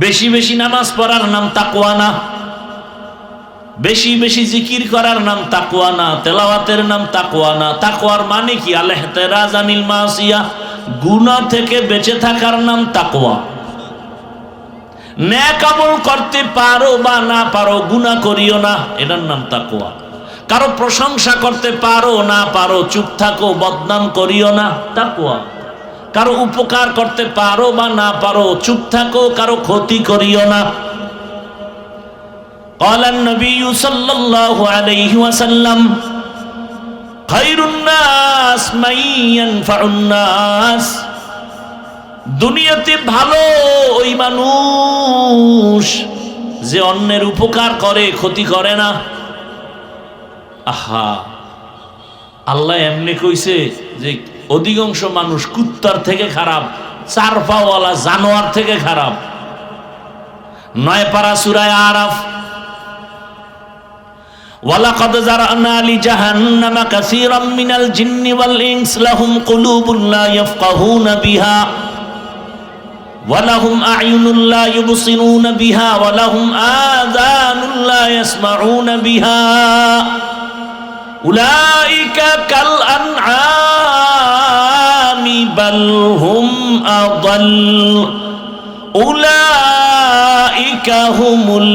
বেশি বেশি নামাজ পড়ার নাম তাকওয়া না, বেশি বেশি জিকির করার নাম তাকওয়া না, তেলাওয়াতের নাম তাকওয়া না। তাকওয়ার মানে কি? আল ইহতিরাজ আনিল মাসিয়া, গুনাহ থেকে বেঁচে থাকার নাম তাকওয়া। নেক আমল করতে পারো বা না পারো, গুনাহ করিও না, এটার নাম তাকওয়া। কারো প্রশংসা করতে পারো না পারো, চুপ থাকো, বদনাম করিও না, তাকওয়া। কারো উপকার করতে পারো বা না পারো, চুপ থাকো, কারো ক্ষতি করিও না। قال النبي صلى الله عليه وسلم خير الناس من ينفع الناس। দুনিয়াতে ভালো ওই মানুষ যে অন্যের উপকার করে, ক্ষতি করে না। আহা, আল্লাহ এমনি কইছে যে অধিকাংশ মানুষ কুত্তার থেকে খারাপ, 4 পাওয়ালা জানোয়ার থেকে খারাপ। 9 পারা সূরা আরাফ, ওয়ালাকাদ জারানা লিজাহান্নামা কাসীরাম মিনাল জিন্নি ওয়াল ইনস লাহুম কুলুবুন লা ইয়াফকাহুনা বিহা ওয়া লাহুম আ'য়ুনুন লা ইউবসিরুনা বিহা ওয়া লাহুম আযানুন লা ইয়াসমাউনা বিহা উলাইকা কাল আনআমি বাল হুম আযাল উলাইকা হুমুল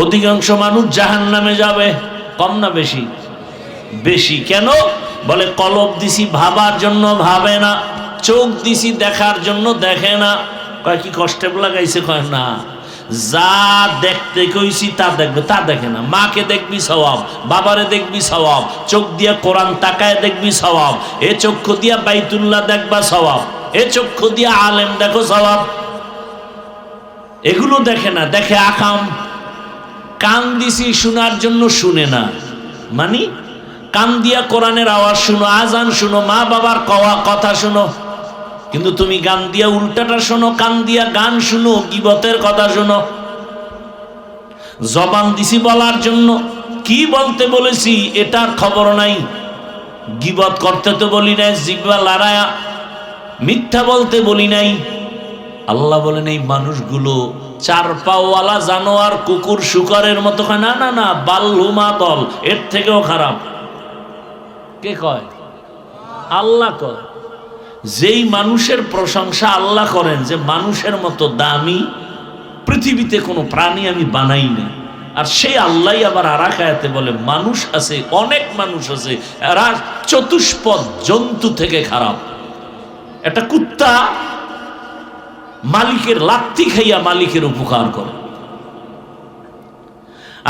অধিকাংশ মানুষ জাহান্নামে যাবে। কম না বেশি? বেশি। কেন? বলে কলব দিছি ভাবার জন্য ভাবে না, চোখ দিছি দেখার জন্য দেখে না। কয় কি কষ্টে লাগাইছে? কয় না, যা দেখতে কইছি তা দেখবে, তা দেখে না। মাকে দেখবি সওয়াব, বাবারে দেখবি সওয়াব, চোখ দিয়া কোরআন তাকায় দেখবি সওয়াব, এ চক্ষু দিয়া বাইতুল্লাহ দেখবা সওয়াব, এ চক্ষু দিয়া আলেম দেখো সওয়াব। এগুলো দেখে না, দেখে আকাম। কান দিছি শোনার জন্য শুনে না, মানে কান দিয়া কোরআনের আওয়াজ শুনো, আজান শুনো, মা বাবার কথা শুনো, কিন্তু তুমি গান দিয়া উল্টাটা শোনো, কান দিয়া গান শুনো, গীবতের কথা শুনো। জবান দিছি বলার জন্য, কি বলতে বলেছি এটার খবর নাই। গীবত করতে তো বলি নাই, জিহ্বা লড়ায়া মিথ্যা বলতে বলি নাই। আল্লাহ বলেন এই মানুষগুলো 4 পাওয়ালা জানোয়ার, কুকুর শুকরের মতো। না না না, বালহুমা দল, এর থেকেও খারাপ। কে কয়? আল্লাহ কয়। যেই মানুষের প্রশংসা আল্লাহ করেন যে মানুষের মতো দামি পৃথিবীতে কোনো প্রাণী আমি বানাই না, আর সেই আল্লাহ আবার আরেক আয়াতে বলে মানুষ আছে, অনেক মানুষ আছে, এরা চতুষ্পদ জন্তু থেকে খারাপ। একটা কুত্তা মালিকের লাত্তি খাইয়া মালিকের উপকার করে।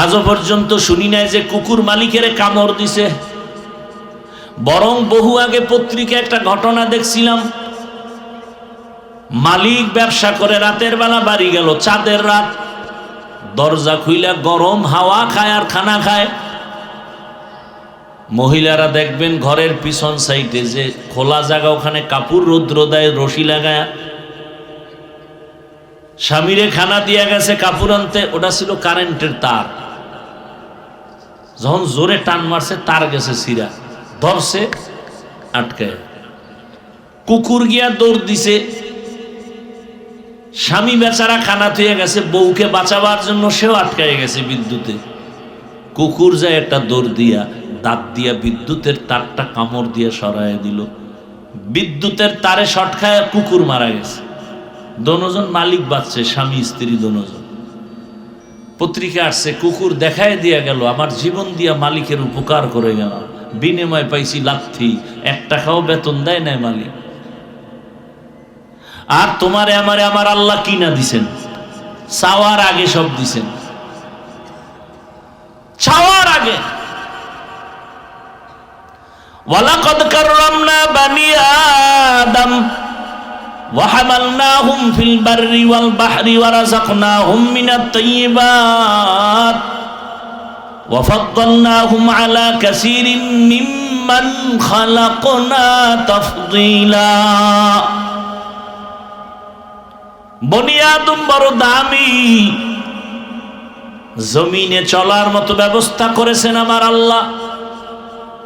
আজও পর্যন্ত শুনি নাই যে কুকুর মালিকের কামড় দিছে। বরং বহু আগে পত্রিকা একটা ঘটনা দেখছিলাম, মালিক ব্যবসা করে রাতের বেলা বাড়ি গেল, চাঁদের রাত, দরজা খুইলা গরম হাওয়া খায় আর খানা খায়। মহিলারা দেখবেন ঘরের পিছন সাইডে যে খোলা জায়গা, ওখানে কাপড় রৌদ্র দেয় রশি লাগায়। স্বামীরে খানা দিয়া গেছে কাপড় আনতে, ওটা ছিল কারেন্টের তার। যখন জোরে টান মারছে তার গেছে সিরা, ধরছে আটকায়। কুকুর গিয়া দৌড় দিছে, স্বামী বেচারা খানা থুয়ে গেছে, বউকে বাঁচাবার জন্য সেও আটকায় গেছে বিদ্যুতে। কুকুর যায় একটা দৌড় দিয়া দাঁত দিয়া বিদ্যুতের তারটা কামড় দিয়া সরাইয়া দিল। বিদ্যুতের তারে শর্ট খায় কুকুর মারা গেছে। দোনোজন মালিক বাঁচছে, স্বামী স্ত্রী দোনোজন। পত্রিকা আসছে কুকুর দেখায় দিয়া গেল আমার জীবন দিয়া মালিকের উপকার করে গেল, বিনিময় পাইছি লাথি, 1 টাকাও বেতন দেয় নাই মালিক। আর তোমারে আমারে আমার আল্লাহ কিনা দিছেন, চাওয়ার আগে সব দিছেন, চাওয়ার আগে। ওয়ালাকাদ কাররামনা বানি আদম ওয়া হামালনাহুম ফিল বাররি ওয়াল বাহরি ওয়া রাযাকনাহুম মিনাত তাইয়্যিবাত ওয়া ফাদ্দালনাহুম আলা কাসীরিন মিম্মান খালাকনা তাফদীলা। বনি আদম বড় দামি, জমিনে চলার মতো ব্যবস্থা করেছেন আমার আল্লাহ,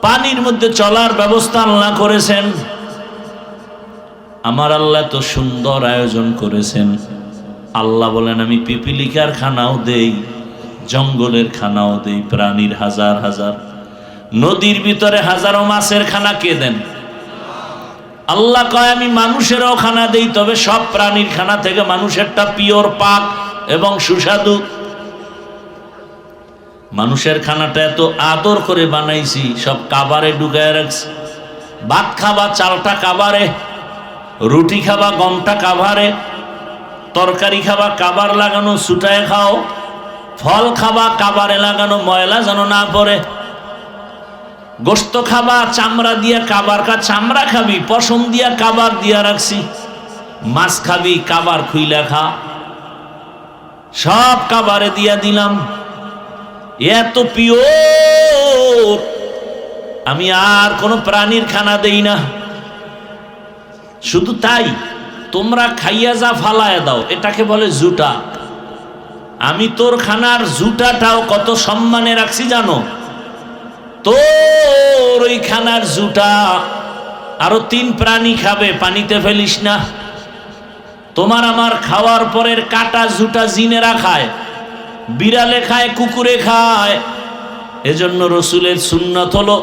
পানির মধ্যে চলার ব্যবস্থা আল্লাহ করেছেন। আমার আল্লাহ তো সুন্দর আয়োজন করেছেন। আল্লাহ বলেন আমি পিপিলিকার খানাও দেই, জঙ্গলের খানাও দেই, প্রাণীর হাজার হাজার, নদীর ভিতরে হাজারো মাছের খানা কে দেন? আল্লাহ কয় আমি মানুষেরও খানা দেই, তবে সব প্রাণীর খানা থেকে মানুষেরটা পিওর, পাক এবং সুস্বাদু। মানুষের খানাটা এত আদর করে বানাইছি, সব কাবারে ঢুকায় রাখছি। ভাত খাবা চালটা কাবারে, রুটি খাবা গমটা কাবারে, তরকারি খাবা কাবার লাগানো ছুটায় খাও, ফল খাবা কাবারে লাগানো ময়লা যেন না পড়ে, গোস্ত খাবা চামড়া দিয়া কাবার কা চামড়া খাবি, পশম দিয়া কাবার দিয়া রাখছি, মাছ খাবি কাবার খুইলা খা, সব কাবারে দিয়া দিলাম। এত পিওর, আমি আর কোন প্রাণীর খানা দেই না। শুধু তাই, তোমরা খাইয়া যা ফালায় দাও, এটাকে বলে জুটা। আমি তোর খানার জুটাটাও কত সম্মানে রাখছি জানো? তোর ওই খানার জুটা আরো 3 প্রাণী খাবে, পানিতে ফেলিস না। তোমার আমার খাওয়ার পরের কাটা জুটা জিনেরা খায়, বিড়ালে খায়, কুকুরে খায়। এজন্য রসুলের সুন্নাত হলো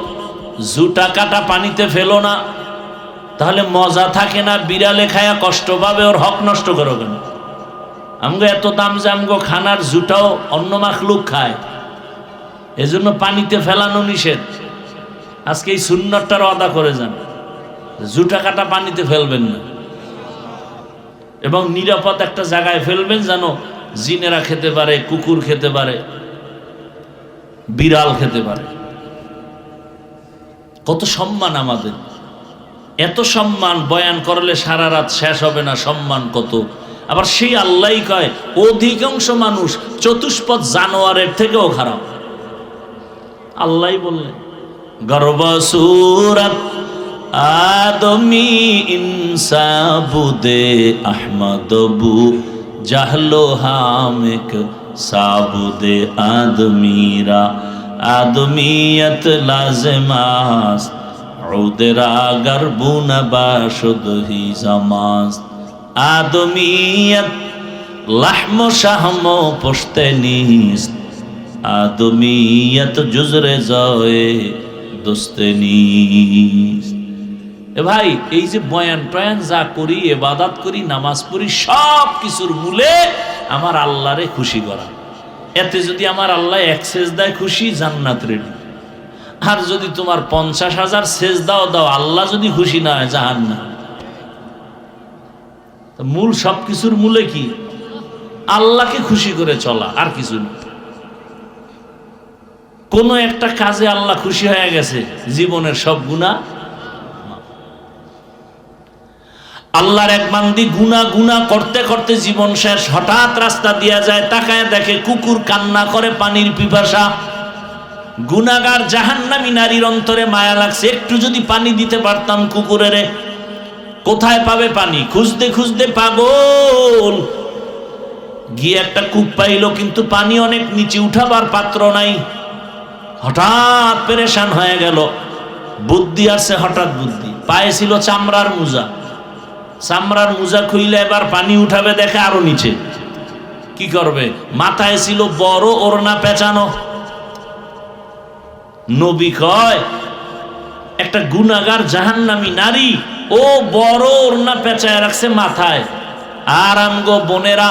জুটা কাটা পানিতে ফেলো না, তাহলে মজা থাকে না। বিড়ালে খায়া কষ্ট পাবে, ওর হক নষ্ট করো কেন? আমগো এত দাম যে আমগো খানার জুটাও অন্য মাখলুক খায়, এজন্য পানিতে ফেলানো নিষেধ। আজকে এই সুন্নতটার আদা করে যান, জুটা কাটা পানিতে ফেলবেন না, এবং নিরাপদ একটা জায়গায় ফেলবেন যেন জিনেরা খেতে পারে, কুকুর খেতে পারে, বিড়াল খেতে পারে। কত সম্মান আমাদের, এত সম্মান বয়ান করলে সারা রাত শেষ হবে না। সম্মান কত! আবার সেই আল্লাহই কয় অধিকাংশ মানুষ চতুষ্পদ জানোয়ারের থেকেও খারাপ। আল্লাহই বললেন গর্বসুরত আদমি ইনসাবুদে আহমদবু জাহলো হামেক সাবুদে আদমিরা আদমিয়ত লাজমাস উদরা গরবুন বাশুদ হি জামাস আদমিয়ত লাহম শাহম পুশতনিস আদমিয়ত জুজরে জয়ে দুস্তনিস। এ ভাই, এই যে বয়ান টয়ান যা করি, ইবাদত করি, নামাজ পড়ি, সব কিছুর মূলে আমার আল্লাহরে খুশি করা। এতে যদি আমার আল্লাহ এক সেজদায় খুশি, জান্নাত রেডি। আর যদি তোমার 50,000 সেজদাও দাও, আল্লাহ যদি খুশি না হয়, জাহান্নাম। মূল সবকিছুর মূলে কি? আল্লাহকে খুশি করে চলা, আর কিছু না। কোন একটা কাজে আল্লাহ খুশি হয়ে গেছে, জীবনের সব গুনাহ। আল্লাহর এক বান্দি গুনাহ করতে করতে জীবন শেষ, হঠাৎ রাস্তা দিয়া যায়, তাকায় দেখে কুকুর কান্না করে পানির পিপাসা। গুনাহগার জাহান্নামী নারীর অন্তরে মায়া লাগছে, একটু যদি পানি দিতে পারতাম কুকুরের। কোথায় পাবে পানি? খুঁজতে খুঁজতে পাগল, গিয়ে একটা কূপ পাইল, কিন্তু পানি অনেক নিচে, উঠাবার পাত্র নাই। হঠাৎ পেরেশান হয়ে গেল, বুদ্ধি আসছে, হঠাৎ বুদ্ধি। পায়ে ছিল চামড়ার মোজা, চামড়ার মোজা খুইলে এবার পানি উঠাবে, দেখে আরো নিচে। কি করবে? মাথায় ছিল বড় ওড়না পেঁচানো। নবী কয়, একটা গুনাহগার জাহান্নামী নারী, ও বড় ওড়না পেঁচায় রাখছে মাথায়। আর আমগো বোনেরা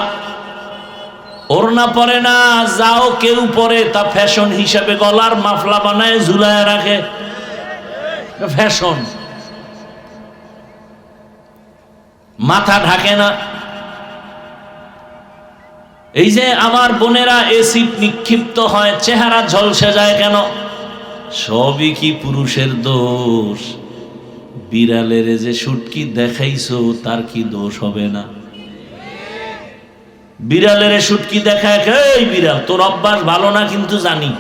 ওড়না পরে না, যাও কেউ পরে, তা ফ্যাশন হিসাবে গলার মাফলা বানায় ঝুলায় রাখে, ফ্যাশন। মাথা ঢাকে না। এই যে আমার বোনেরা এসিড নিক্ষিপ্ত হয়, চেহারা ঝলসে যায় কেন? সবই কি পুরুষের দোষ? বিড়ালের যে শুটকি দেখাইছো, তার কি দোষ হবে না? বিড়ালের শুটকি দেখায়, এই বিড়াল, তোর অভ্যাস ভালো না কিন্তু জানি,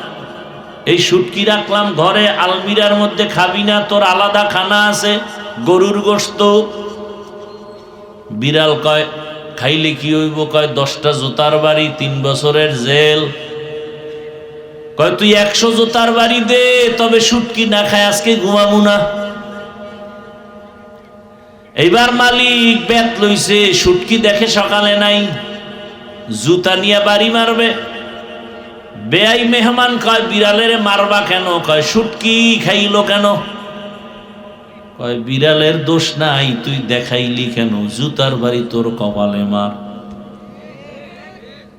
এই শুটকি রাখলাম ঘরে, আলমিরার মধ্যে খাবি না, তোর আলাদা খানা আছে, গরুর গোশত। বিড়াল কয়, খাইলে কি হইব? কয় 10টা জুতার বাড়ি, 3 বছরের জেল। কয় তুই 100 জুতার বাড়ি দে, তবে শুটকি না খায় আজকে ঘুমাবো না। এইবার মালিক বেত লইছে, শুটকি দেখে সকালে নাই, জুতা নিয়ে বাড়ি মারবে। বেয়াই মেহমান কয়, বিড়ালের মারবা কেন? কয় শুটকি খাইলো কেন? কয় বিড়ালের দোষ নাই, তুই দেখাইলি কেন? জুতার বাড়ি তোর কপালে মার।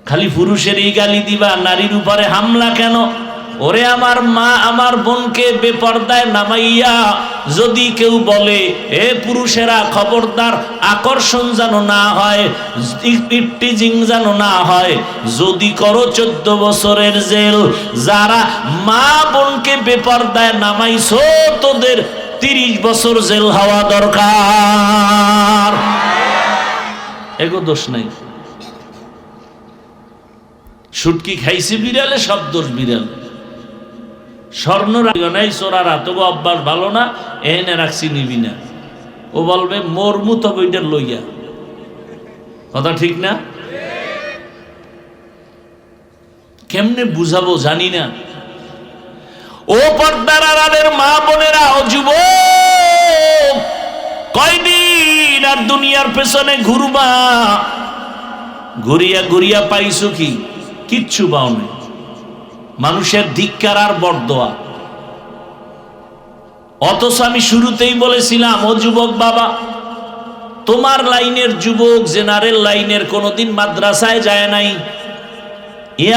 খালি পুরুষের এই গালি দিবা, নারীর উপরে হামলা কেন? ওরে আমার মা, আমার বোনকে বেপর্দায় নামাইয়া যদি কেউ বলে, এ পুরুষেরা খবরদার, আকর্ষণ যেন না হয়, ইফটিজিং যেন না হয়, যদি করো 14 বছরের জেল। যারা মা বোনকে বেপর্দায় নামাইছো, তোদের 30 বছর জেল হওয়া দরকার। এগো দোষ নাই। শুটকি খাইছে বিড়ালে, সব দোষ বিড়াল। স্বর্ণ নাই, চোরারা তবু অভ্যাস ভালো না, এনে রাখছি, নিবি না। ও বলবে মরমু তবে ওইটা লইয়া। কথা ঠিক না? কেমনে বুঝাবো জানি না। ও পর্দার আড়ালের মা বোনেরা, ও যুবক, কয়দিন আর দুনিয়ার পেছনে ঘুরবা? ঘুরিয়া ঘুরিয়া পাইছো কি? কিচ্ছু পাও নাই। মানুষের ধিক্কার আর বরদোয়া। অথচ আমি শুরুতেই বলেছিলাম, ও যুবক বাবা, তোমার লাইনের যুবক, জেনারেল লাইনের, কোনোদিন মাদ্রাসায় যায় নাই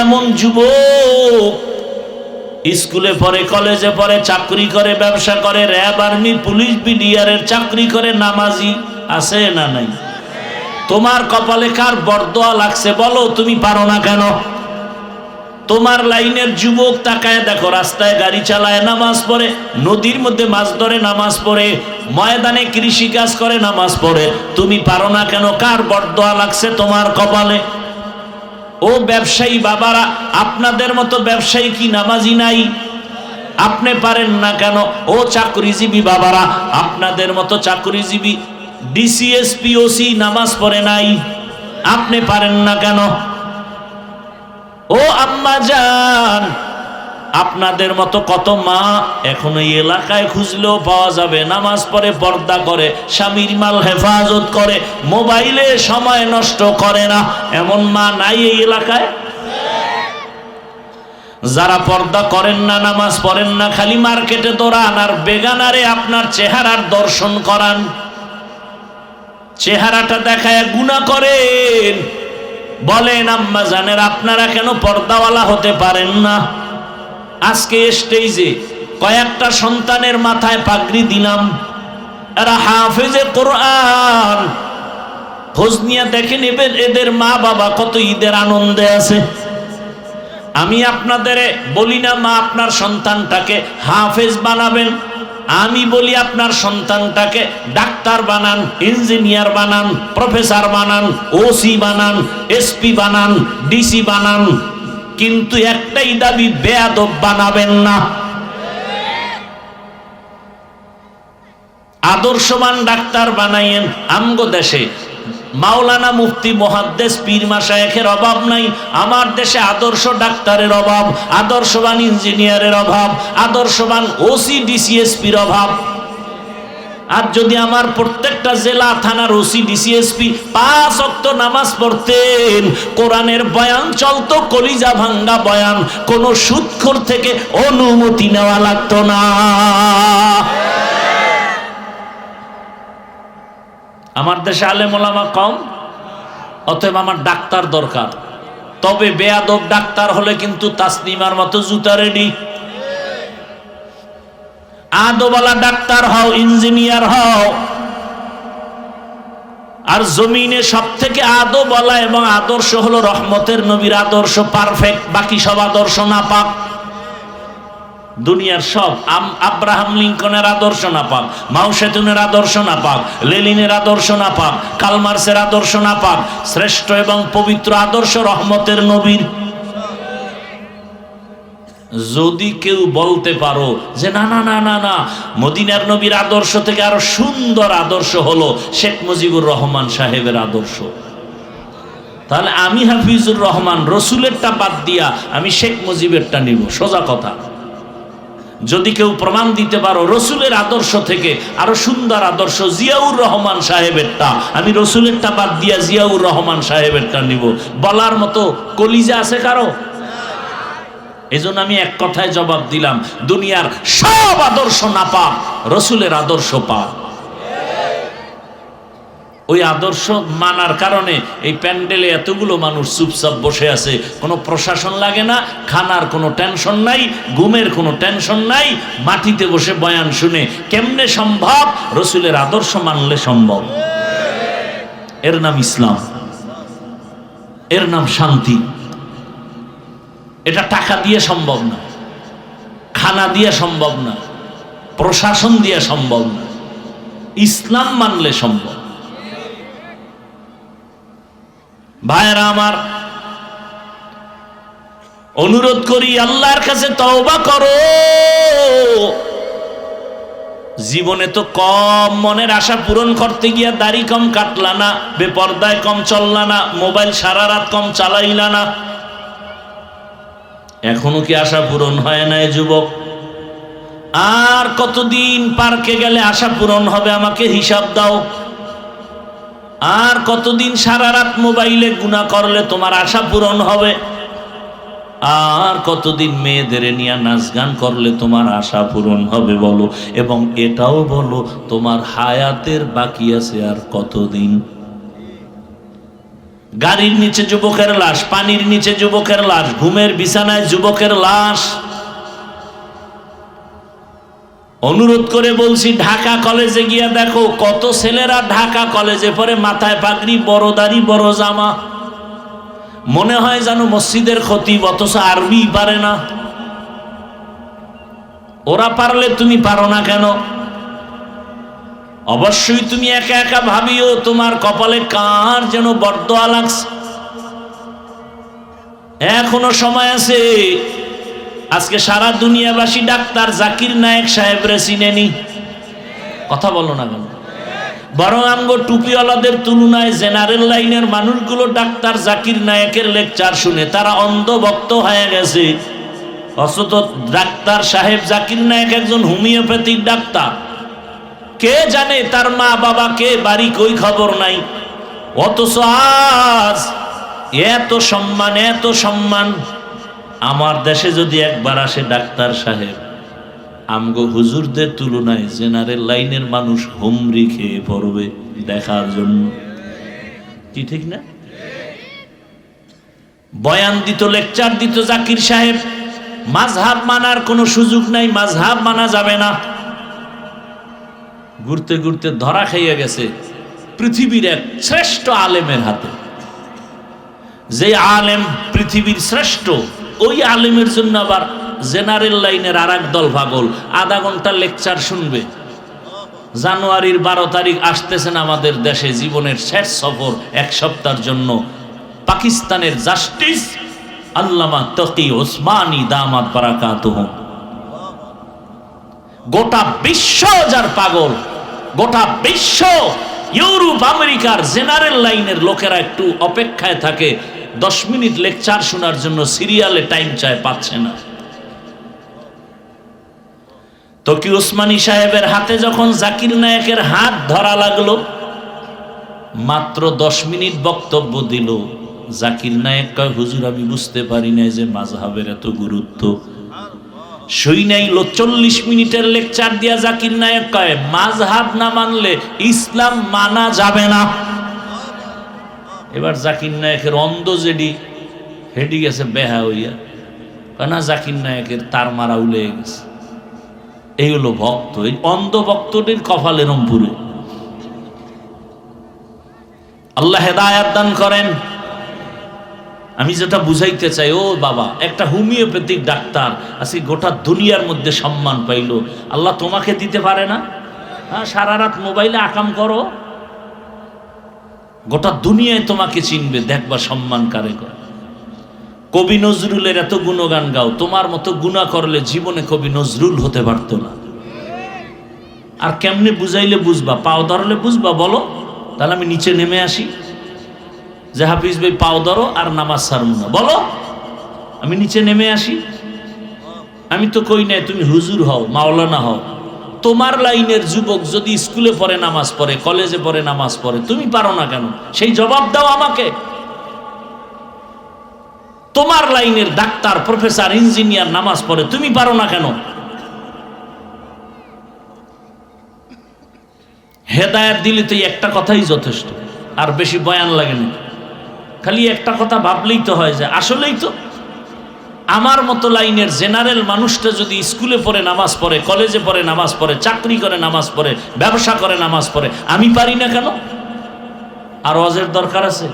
এমন যুবক, স্কুলে পড়ে, কলেজে পড়ে, চাকরি করে, ব্যবসা করে, র্যাব, আর্মি, পুলিশ, বিডিআরের চাকরি করে, নামাজি আছে না নাই? তোমার কপালে কার বরদোয়া লাগছে বলো? তুমি পারো না কেন? তোমার লাইনের যুবক তাকায় দেখো, রাস্তায় গাড়ি চালায়, নামাজ পড়ে, নদীর মধ্যে মাছ ধরে, নামাজ পড়ে, ময়দানে কৃষি কাজ করে, নামাজ পড়ে। তুমি পারো না কেন? কার বরদোয়া লাগছে তোমার কপালে? ও ব্যবসায়ী বাবারা, আপনাদের মতো ব্যবসায়ী কি নামাজি নাই? আপনি পারেন না কেন? ও চাকরিজীবী বাবারা, আপনাদের মতো চাকরিজীবী ডিসিএসপিওসি নামাজ পড়ে নাই, আপনি পারেন না কেন? ও আম্মা জান, আপনাদের মতো কত মা এখন এই এলাকায় খুঁজলেও পাওয়া যাবে, নামাজ পড়ে, পর্দা করে, স্বামীর মাল হেফাজত করে, মোবাইলে সময় নষ্ট করে না, এমন মা নাই এই এলাকায়? যারা পর্দা করেন না, নামাজ পড়েন না, খালি মার্কেটে দৌড়ান আর বেগানারে আপনার চেহারার দর্শন করান, চেহারাটা দেখায় গুনাহ করেন, বলেন আম্মা জানেন আপনারা কেন পর্দাওয়ালা হতে পারেন না? আজকে স্টেজে কয়েকটা সন্তানের মাথায় পাগড়ি দিলাম, এরা হাফেজে কোরআন, খোঁজ নিয়ে দেখেন এদের মা বাবা কত ঈদের আনন্দে আছে। আমি আপনাদের বলি না মা আপনার সন্তানটাকে হাফেজ বানাবেন, আমি বলি আপনার সন্তানটাকে ডাক্তার বানান, ইঞ্জিনিয়ার বানান, প্রফেসর বানান, ওসি বানান, এসপি বানান, ডিসি বানান, কিন্তু একটাই দাবি, বেয়াদব বানাবেন না। আদর্শবান ডাক্তার বানাইয়েন। আমগো দেশে মাওলানা মুফতি মুহাদ্দিস পীর মাশায়েখের অভাব নাই, আমার দেশে আদর্শ ডাক্তারের অভাব, আদর্শবান ইঞ্জিনিয়ারের অভাব, আদর্শবান ওসি ডিসিএসপির অভাব। আর যদি আমার প্রত্যেকটা জেলা থানার ওসি ডিসিএসপি 5 ওয়াক্ত নামাজ পড়তেন, কোরআনের বয়ান চলতো, কলিজা ভাঙ্গা বয়ান, কোনো সুদখোর থেকে অনুমতি নেওয়া লাগতো না। আমার দেশে আলেম ওলামা কম, অতএব আমার ডাক্তার দরকার। তবে বেয়াদব ডাক্তার হলে কিন্তু তাসনিমার মতো জুতা রেডি। আদবওয়ালা ডাক্তার হও, ইঞ্জিনিয়ার হও। আর জমিনে সব থেকে আদবওয়ালা এবং আদর্শ হলো রহমতের নবীর আদর্শ, পারফেক্ট। বাকি সব আদর্শ নাপাক। দুনিয়ার সব আব্রাহাম লিঙ্কনের আদর্শ নাপাক, মাও সেতুনের আদর্শ নাপাক, লেনিনের আদর্শ নাপাক, কালমার্সের আদর্শ নাপাক। শ্রেষ্ঠ এবং পবিত্র আদর্শ রহমতের নবীর। যদি কেউ বলতে পারো যে না না না না না, মদিনার নবীর আদর্শ থেকে আরো সুন্দর আদর্শ হলো শেখ মুজিবুর রহমান সাহেবের আদর্শ, তাহলে আমি হাফিজুর রহমান রসুলেরটা বাদ দিয়া আমি শেখ মুজিবেরটা নিব। সোজা কথা। যদি কেউ প্রমাণ দিতে পারো রসুলের আদর্শ থেকে আরো সুন্দর আদর্শ জিয়াউর রহমান সাহেবেরটা, আমি রসুলেরটা বাদ দিয়া জিয়াউর রহমান সাহেবেরটা নিব, বলার মতো কলিজা আছে কারো? এজন্য আমি এক কথায় জবাব দিলাম, দুনিয়ার সব আদর্শ না পাক, রসুলের আদর্শ পাক। ওই আদর্শ মানার কারণে এই প্যান্ডেলে এতগুলো মানুষ চুপচাপ বসে আছে, কোনো প্রশাসন লাগে না, খানার কোনো টেনশন নাই, ঘুমের কোনো টেনশন নাই, মাটিতে বসে বয়ান শুনে। কেমনে সম্ভব? রসুলের আদর্শ মানলে সম্ভব। এর নাম ইসলাম, এর নাম শান্তি। এটা টাকা দিয়ে সম্ভব না, খানা দিয়ে সম্ভব না, প্রশাসন দিয়ে সম্ভব না, ইসলাম মানলে সম্ভব। ভাইরা আমার, অনুরোধ করি আল্লাহর কাছে তওবা করো। জীবনে তো কম মনের আশা পূরণ করতে গিয়া দাড়ি কম কাটলা না, বেপর্দায় কম চললা না, মোবাইল সারা রাত কম চালাইলা না। এখনো কি আশা পূরণ হয় না যুবক? আর কতদিন পার্কে গেলে আশা পূরণ হবে? আমাকে হিসাব দাও। আর কতদিন সারা রাত মোবাইলে গুনাহ করলে তোমার আশা পূরণ হবে? আর কতদিন মেয়েদের নিয়ে নাচ গান করলে তোমার আশা পূরণ হবে বলো? এবং এটাও বলো তোমার হায়াতের বাকি আছে আর কতদিন? গাড়ির নিচে যুবকের লাশ, পানির নিচে যুবকের লাশ, ঘুমের বিছানায় যুবকের লাশ। অনুরোধ করে বলছি, ঢাকা কলেজে গিয়া দেখো কত ছেলেরা ঢাকা কলেজে পড়ে, মাথায় পাগড়ি, বড় দাড়ি, বড় জামা, মনে হয় যেন মসজিদের খতিব, অথচ আরবি পারে না। ওরা পারলে তুমি পারো না কেন? অবশ্যই তুমি একা একা ভাবিও তোমার কপালে কার যেন বরদোয়া লাগছে। এখনো সময় আছে। আজকে সারা দুনিয়াবাসী ডাক্তার জাকির নায়েক সাহেবরে চিনেনি। কথা বলো না কেন? বরং আমগো টুপিওয়ালাদের তুলনায় জেনারেল লাইনের মানুষগুলো ডাক্তার জাকির নায়েকের লেকচার শুনে তারা অন্ধভক্ত হয়ে গেছে। অথচ ডাক্তার সাহেব জাকির নায়েক একজন হোমিওপ্যাথিক ডাক্তার। কে জানে তার মা বাবা কে, বাড়ি কই, খবর নাই। অথচ আজ এত সম্মান, এত সম্মান। আমার দেশে যদি একবার আসে ডাক্তার সাহেব, আমগো হুজুরদের তুলনায় জেনারেল লাইনের মানুষ হুমরি খেয়ে পড়বে দেখার জন্য। কি ঠিক না? বয়ান দিত, লেকচার দিত জাকির সাহেব, মাযহাব মানার কোনো সুযোগ নাই, মাযহাব মানা যাবে না। ঘুরতে ঘুরতে ধরা খাইয়া গেছে পৃথিবীর এক শ্রেষ্ঠ আলেমের হাতে। যে আলেম পৃথিবীর শ্রেষ্ঠ, ওই আলেমের জন্য আবার জেনারেল লাইনের আর এক দল পাগল আধা ঘন্টা লেকচার শুনবে। জানুয়ারির 12 তারিখ আসতেছেন আমাদের দেশে, জীবনের শেষ সফর 1 সপ্তাহের জন্য। পাকিস্তানের জাস্টিস আল্লামা তকি ওসমানী দামাত বারাকাতুহুম। গোটা বিশ্ব যার পাগল, গোটা বিশ্ব, ইউরোপ আমেরিকার জেনারেল লাইনের লোকেরা একটু অপেক্ষায় থাকে 10 মিনিট লেকচার শোনার জন্য, সিরিয়ালে টাইম চায়, পাচ্ছে না। তকি ওসমানী সাহেবের হাতে যখন জাকির নায়েকের হাত ধরা লাগলো, মাত্র 10 মিনিট বক্তব্য দিল। জাকির নায়েক কয়, হুজুর আমি বুঝতে পারি না যে মাযহাবের এত গুরুত্ব। সই নাইলো 40 মিনিটের লেকচার দিয়া জাকির নায়েক কয়, মাযহাব না মানলে ইসলাম মানা যাবে না। এবার জাকির নায়েকের অন্ধ যেডি হেডি গেছে বেহা হইয়া, না জাকির নায়েকের তার মারা উলে গেছে। এই হলো ভক্ত, এই অন্ধ ভক্তটির কপাল এরম পুরে। আল্লাহ হেদায়েত দান করেন। আমি যেটা বুঝাইতে চাই, ও বাবা, একটা হোমিওপ্যাথিক ডাক্তার আজকে গোটা দুনিয়ার মধ্যে সম্মান পাইল, আল্লাহ তোমাকে দিতে পারে না? হ্যাঁ, সারা রাত মোবাইলে আকাম করো, গোটা দুনিয়ায় তোমাকে চিনবে, দেখবা সম্মান কারে করে। কবি নজরুলের এত গুণগান গাও, তোমার মতো গুনাহ করলে জীবনে কবি নজরুল হতে পারতো না। আর কেমনে বুঝাইলে বুঝবা? পাও ধরলে বুঝবা? বলো, তাহলে আমি নিচে নেমে আসি, যে হাফিজ ভাই পাও ধরো আর নামাজ ছাড়বো না, বলো আমি নিচে নেমে আসি। আমি তো কই নাই তুমি হুজুর হও, মাওলানা হও। তোমার লাইনের যুবক যদি স্কুলে পড়ে নামাজ পড়ে, কলেজে পড়ে নামাজ পড়ে, তুমি পারো না কেন? সেই জবাব দাও আমাকে। তোমার লাইনের ডাক্তার, প্রফেসর, ইঞ্জিনিয়ার নামাজ পড়ে, তুমি পারো না কেন? হেদায়েত দিলে তো একটা কথাই যথেষ্ট, আর বেশি বয়ান লাগে না। খালি একটা কথা ভাবলেই তো হয়, যে আসলেই তো আমার মতো লাইনের জেনারেল মানুষটা যদি স্কুলে পড়ে নামাজ পড়ে, কলেজে পড়ে নামাজ পড়ে, চাকরি করে নামাজ পড়ে, ব্যবসা করে নামাজ পড়ে, আমি পারি না কেন? আর ওয়াজের দরকার আছে?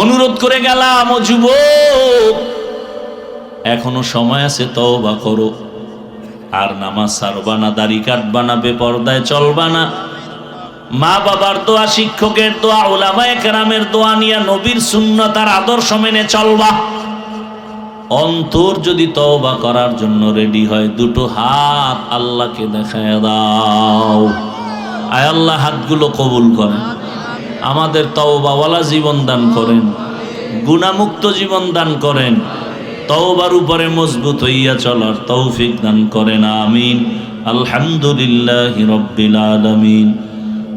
অনুরোধ করে গেলাম, ও যুবক, এখনো সময় আছে, তওবা করো। আর নামাজ ছাড়বা না, দাড়ি কাটবা না, বেপরদায় চলবা না। মা বাবার দোয়া, শিক্ষকের দোয়া, উলামায়ে কেরামের দোয়া নিয়ে নবীর সুন্নাত আর আদর্শ মেনে চলবা। অন্তর যদি তওবা করার জন্য রেডি হয়, দুটো হাত আল্লাহকে দেখায় দাও। আয় আল্লাহ, হাতগুলো কবুল করেন, আমাদের তওবাওয়ালা জীবন দান করেন, গুনাহমুক্ত জীবন দান করেন, তওবার উপরে মজবুত হইয়া চলার তৌফিক দান করেন। আমিন। আলহামদুলিল্লাহি রাব্বিল আলামিন।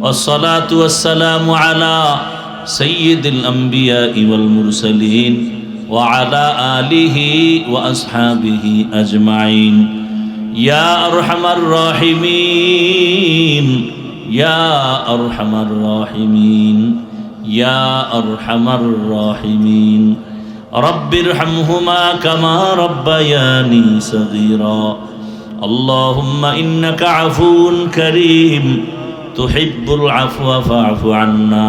والصلاة والسلام على سيد الأنبياء والمرسلين وعلى آله وأصحابه أجمعين يا أرحم الراحمين يا أرحم الراحمين يا أرحم الراحمين رب ارحمهما كما ربياني صغيرا اللهم إنك عفو كريم تحب العفو فاعف عنا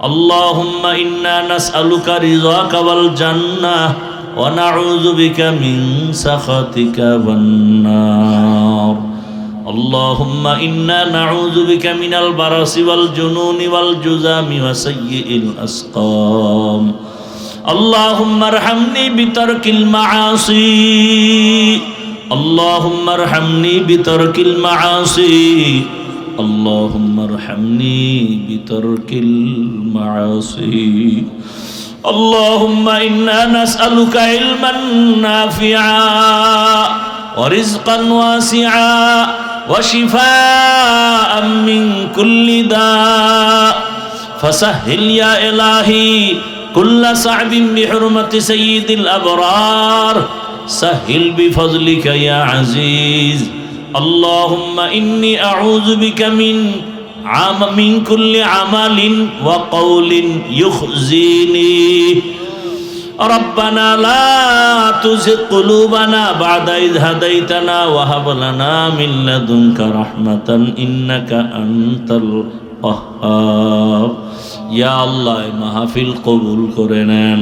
اللهم إنا نسألك رضاك والجنة ونعوذ بك من سخطك والنار اللهم إنا نعوذ بك من البرص والجنون والجذام وسيء الأسقام اللهم ارحمني بترك المعاصي اللهم ارحمني بترك المعاصي اللهم ارحمني بترك المعاصي اللهم إنا نسألك علما نافعا ورزقا واسعا وشفاء من كل داء فسهل يا إلهي كل صعب بحرمة سيد الأبرار سهل بفضلك يا عزيز اللهم إني أعوذ بك من كل عمل وقول يخزيني ربنا لا تزغ قلوبنا بعد إذ هديتنا وهب لنا من لدنك رحمة إنك أنت الوهاب يا الله মাহফিল কবুল করে নেন।